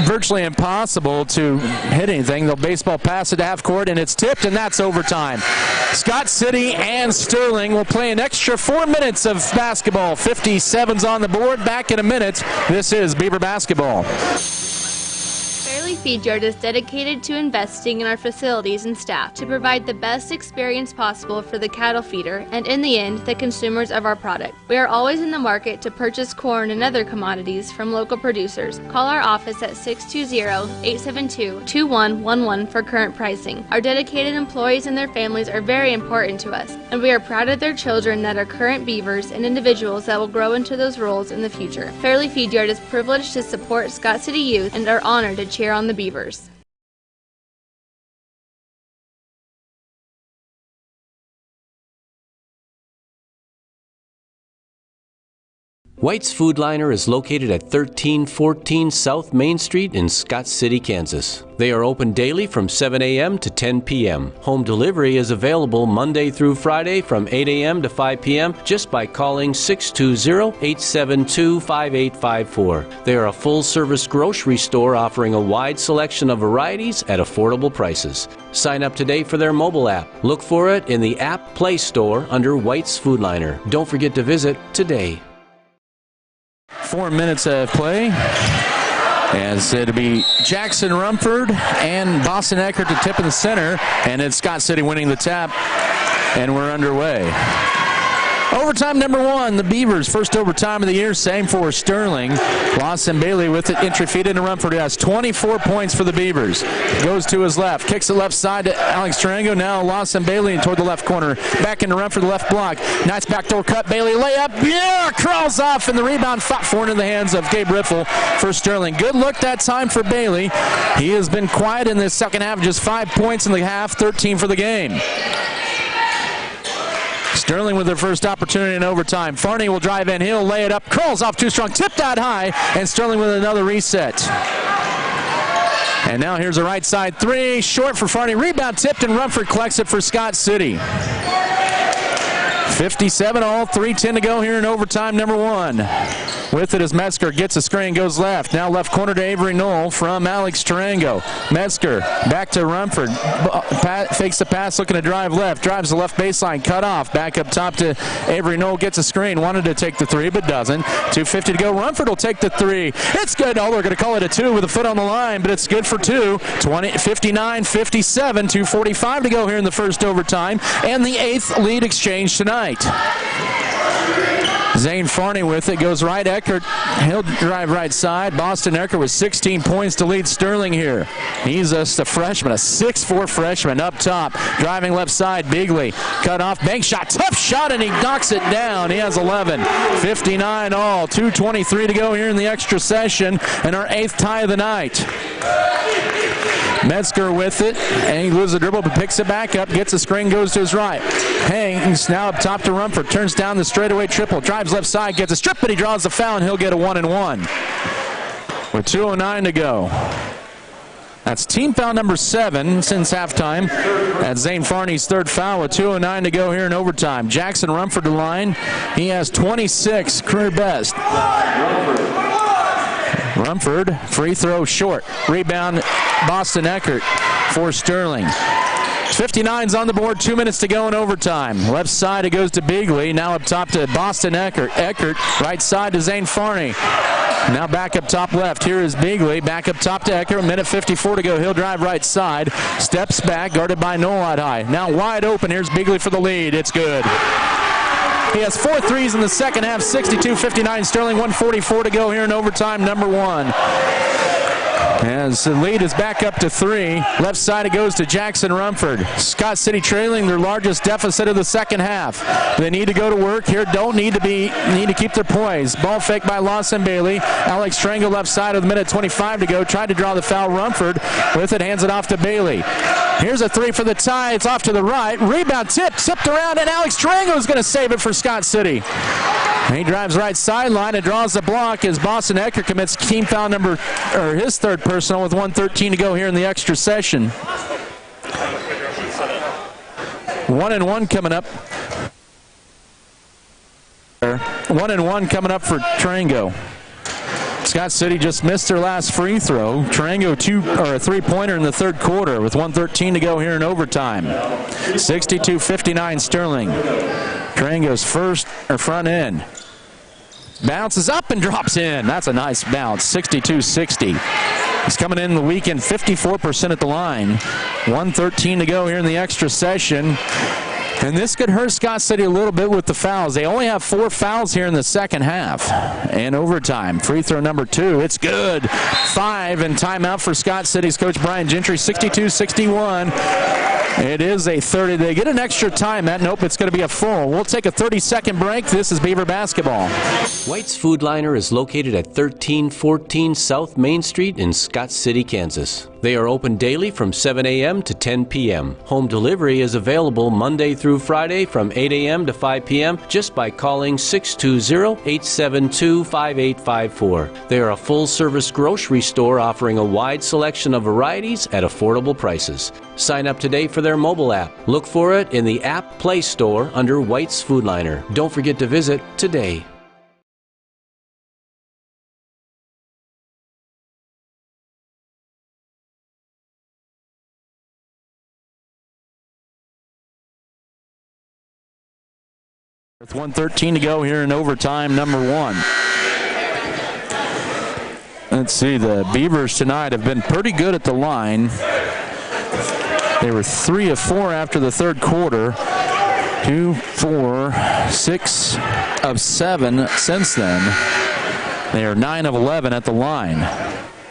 virtually impossible to hit anything. They'll baseball pass it to half court, and it's tipped, and that's overtime. Scott City and Sterling will play an extra 4 minutes of basketball. 57's on the board. Back in a minute. This is Beaver basketball. Fairleigh Feed Yard is dedicated to investing in our facilities and staff to provide the best experience possible for the cattle feeder and, in the end, the consumers of our product. We are always in the market to purchase corn and other commodities from local producers. Call our office at 620-872-2111 for current pricing. Our dedicated employees and their families are very important to us, and we are proud of their children that are current beavers and individuals that will grow into those roles in the future. Fairleigh Feed Yard is privileged to support Scott City youth and are honored to cheer on the Beavers. White's Food Liner is located at 1314 South Main Street in Scott City, Kansas. They are open daily from 7 a.m. to 10 p.m. Home delivery is available Monday through Friday from 8 a.m. to 5 p.m. just by calling 620-872-5854. They are a full-service grocery store offering a wide selection of varieties at affordable prices. Sign up today for their mobile app. Look for it in the App Play Store under White's Food Liner. Don't forget to visit today. 4 minutes of play, as it'll be Jackson Rumford and Boston Eckert to tip in the center, and it's Scott City winning the tap, and we're underway. Overtime number one, the Beavers, first overtime of the year, same for Sterling. Lawson Bailey with it, entry feed into Rumford. He has 24 points for the Beavers. Goes to his left, kicks it left side to Alex Tarango. Now Lawson Bailey toward the left corner. Back into Rumford, the left block. Nice backdoor cut, Bailey layup. Yeah, crawls off, and the rebound fought for into the hands of Gabe Riffle for Sterling. Good look that time for Bailey. He has been quiet in this second half, just 5 points in the half, 13 for the game. Sterling with their first opportunity in overtime. Farney will drive in. He'll lay it up. Curls off too strong. Tipped out high. And Sterling with another reset. And now here's a right side three. Short for Farney. Rebound tipped, and Rumford collects it for Scott City. 57 all, 3:10 to go here in overtime number one. With it as Metzger gets a screen, goes left. Now left corner to Avery Knoll from Alex Tarango. Metzger back to Rumford. Fakes the pass, looking to drive left. Drives the left baseline, cut off. Back up top to Avery Knoll, gets a screen. Wanted to take the three, but doesn't. 2:50 to go. Rumford will take the three. It's good. Oh, they're going to call it a two with a foot on the line, but it's good for two. 59-57, 2:45 to go here in the first overtime, and the eighth lead exchange tonight. Zane Farney with it, goes right. Eckert, he'll drive right side. Boston Eckert with 16 points to lead Sterling here. He's just a freshman, a 6'4 freshman up top. Driving left side, Bigley. Cut off, bank shot, tough shot, and he knocks it down. He has 11. 59 all, 2:23 to go here in the extra session, and our eighth tie of the night. Metzger with it, and he loses the dribble, but picks it back up, gets a screen, goes to his right. Hangs now up top to Rumford, turns down the straightaway triple, drives left side, gets a strip, but he draws the foul, and he'll get a 1-and-1. With 2:09 to go. That's team foul number 7 since halftime. That's Zane Farney's third foul with 2:09 to go here in overtime. Jackson Rumford to line. He has 26, career best. Rumford, free throw short. Rebound, Boston Eckert for Sterling. 59's on the board, 2 minutes to go in overtime. Left side, it goes to Bigley. Now up top to Boston Eckert. Eckert, right side to Zane Farney. Now back up top left. Here is Bigley. Back up top to Eckert. Minute 54 to go. He'll drive right side. Steps back, guarded by Noelad High. Now wide open. Here's Bigley for the lead. It's good. He has 4 threes in the second half, 62-59 Sterling, 1:44 to go here in overtime number one. As the lead is back up to 3. Left side it goes to Jackson Rumford. Scott City trailing their largest deficit of the second half. They need to go to work here. Need to keep their poise. Ball fake by Lawson Bailey. Alex Strangle left side with a minute 25 to go. Tried to draw the foul. Rumford with it, hands it off to Bailey. Here's a three for the tie. It's off to the right. Rebound tipped around, and Alex Tarango is going to save it for Scott City. He drives right sideline and draws the block as Boston Eckert commits team foul his third personal with 1:13 to go here in the extra session. 1-and-1 coming up. 1-and-1 coming up for Tarango. Scott City just missed their last free throw. Tarango a three-pointer in the third quarter with 1:13 to go here in overtime. 62-59 Sterling. Tarango's front end. Bounces up and drops in. That's a nice bounce. 62-60. He's coming in the weekend 54% at the line. 1:13 to go here in the extra session. And this could hurt Scott City a little bit with the fouls. They only have 4 fouls here in the second half. And overtime, free throw number 2. It's good. 5 and timeout for Scott City's coach Brian Gentry. 62-61. It is a 30. They get an extra time. Nope, it's going to be a full. We'll take a 30-second break. This is Beaver basketball. White's Food Liner is located at 1314 South Main Street in Scott City, Kansas. They are open daily from 7 a.m. to 10 p.m. Home delivery is available Monday through Friday from 8 a.m. to 5 p.m. just by calling 620-872-5854. They are a full-service grocery store offering a wide selection of varieties at affordable prices. Sign up today for their mobile app. Look for it in the App Play Store under White's Food Liner. Don't forget to visit today. With 1:13 to go here in overtime, number 1. Let's see, the Beavers tonight have been pretty good at the line. They were 3 of 4 after the third quarter. 2, 4, 6 of 7 since then. They are 9 of 11 at the line.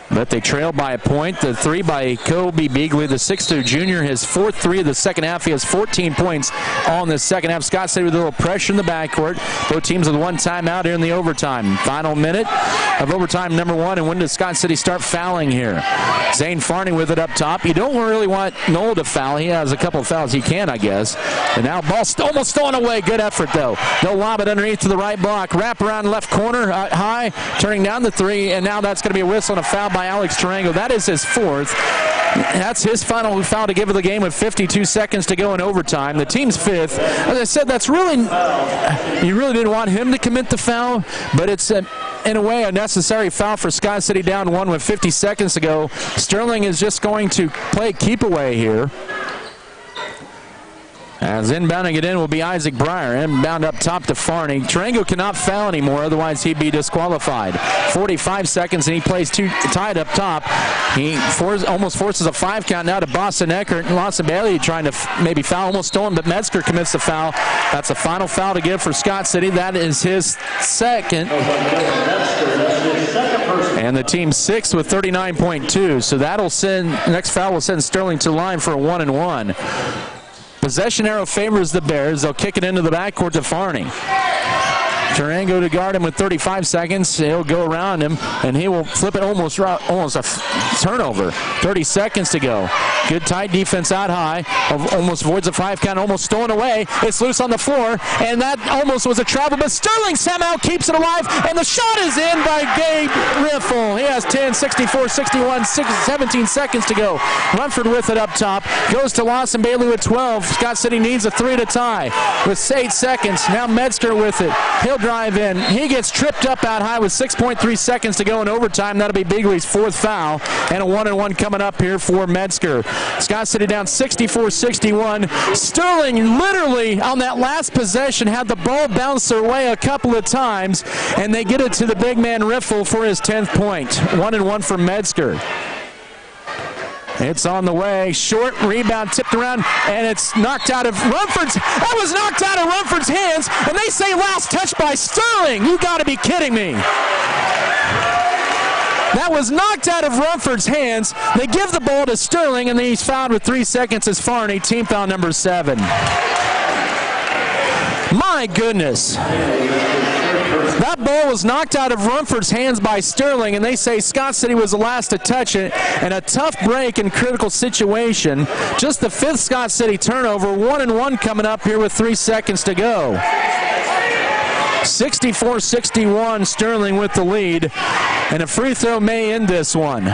But they trail by a point. The 3 by Kobe Beagley, the 6'2 junior, his 4th 3 of the second half. He has 14 points on the second half. Scott City with a little pressure in the backcourt. Both teams with 1 timeout here in the overtime. Final minute of overtime number 1. And when does Scott City start fouling here? Zane Farney with it up top. You don't really want Noel to foul. He has a couple of fouls he can, I guess. And now ball almost stolen away. Good effort, though. They'll lob it underneath to the right block. Wrap around left corner high. Turning down the 3. And now that's going to be a whistle and a foul by Alex Tarango. That is his 4th. That's his final foul to give of the game with 52 seconds to go in overtime. The team's 5th. As I said, that's really, you really didn't want him to commit the foul, but it's in a way a necessary foul for Scott City down 1 with 50 seconds to go. Sterling is just going to play keep away here. As inbounding it in will be Isaac Breyer. Inbound up top to Farney. Tarango cannot foul anymore, otherwise he'd be disqualified. 45 seconds and he plays tied up top. He almost forces a 5 count now to Boston Eckert. And Lawson Bailey trying to maybe foul, almost stolen, but Metzger commits the foul. That's a final foul to give for Scott City. That is his 2nd. And the team's 6th with 39.2. So that'll send, next foul will send Sterling to the line for a 1-and-1. Possession arrow favors the Bears. They'll kick it into the backcourt to Farney. Tarango to guard him with 35 seconds. He'll go around him, and he will flip it almost a turnover. 30 seconds to go. Good tight defense out high. Almost voids a 5 count, almost stolen away. It's loose on the floor, and that almost was a travel, but Sterling somehow keeps it alive, and the shot is in by Gabe Riffle. He has 10, 64, 61, 17 seconds to go. Rumford with it up top. Goes to Lawson Bailey with 12. Scott City needs a 3 to tie with 8 seconds. Now Metzger with it. He'll drive in. He gets tripped up out high with 6.3 seconds to go in overtime. That'll be Bigley's 4th foul, and a 1-and-1 coming up here for Metzger. Scott City down 64-61. Sterling literally on that last possession had the ball bounce their way a couple of times, and they get it to the big man Riffle for his 10th point. 1-and-1 for Metzger. It's on the way. Short rebound tipped around, and it's knocked out of Rumford's. That was knocked out of Rumford's hands, and they say last touch by Sterling. You got to be kidding me. That was knocked out of Rumford's hands. They give the ball to Sterling, and then he's fouled with 3 seconds as Farney, team foul number 7. My goodness. That ball was knocked out of Rumford's hands by Sterling, and they say Scott City was the last to touch it, and a tough break in critical situation. Just the 5th Scott City turnover. 1-and-1 coming up here with 3 seconds to go. 64-61, Sterling with the lead, and a free throw may end this one.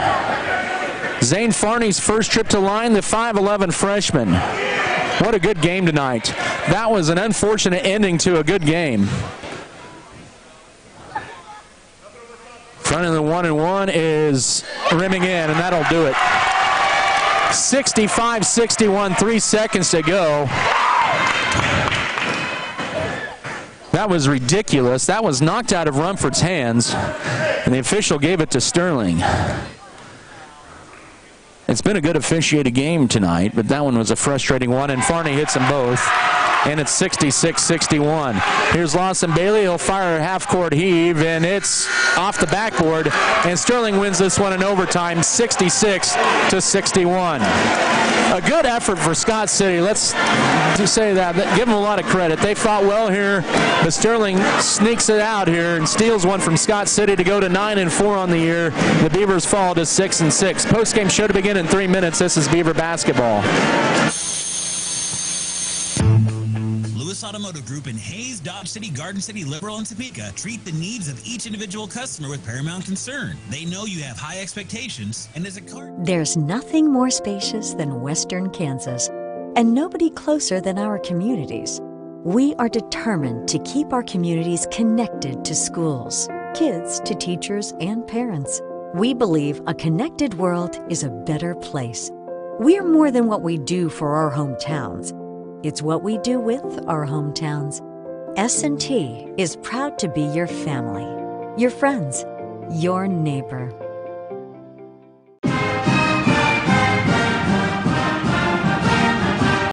Zane Farney's first trip to line, the 5'11 freshman. What a good game tonight. That was an unfortunate ending to a good game. Running the 1-1 is rimming in, and that'll do it. 65-61, 3 seconds to go. That was ridiculous. That was knocked out of Rumford's hands, and the official gave it to Sterling. It's been a good officiated game tonight, but that one was a frustrating one, and Farney hits them both. And it's 66-61. Here's Lawson Bailey. He'll fire a half-court heave, and it's off the backboard. And Sterling wins this one in overtime, 66-61. A good effort for Scott City. Let's just say that. Give them a lot of credit. They fought well here, but Sterling sneaks it out here and steals one from Scott City to go to 9-4 on the year. The Beavers fall to 6-6. Post-game show to begin in 3 minutes. This is Beaver basketball. Automotive Group in Hayes, Dodge City, Garden City, Liberal, and Topeka treat the needs of each individual customer with paramount concern. They know you have high expectations, and as a car... There's nothing more spacious than Western Kansas, and nobody closer than our communities. We are determined to keep our communities connected to schools, kids to teachers and parents. We believe a connected world is a better place. We're more than what we do for our hometowns. It's what we do with our hometowns. S&T is proud to be your family, your friends, your neighbor.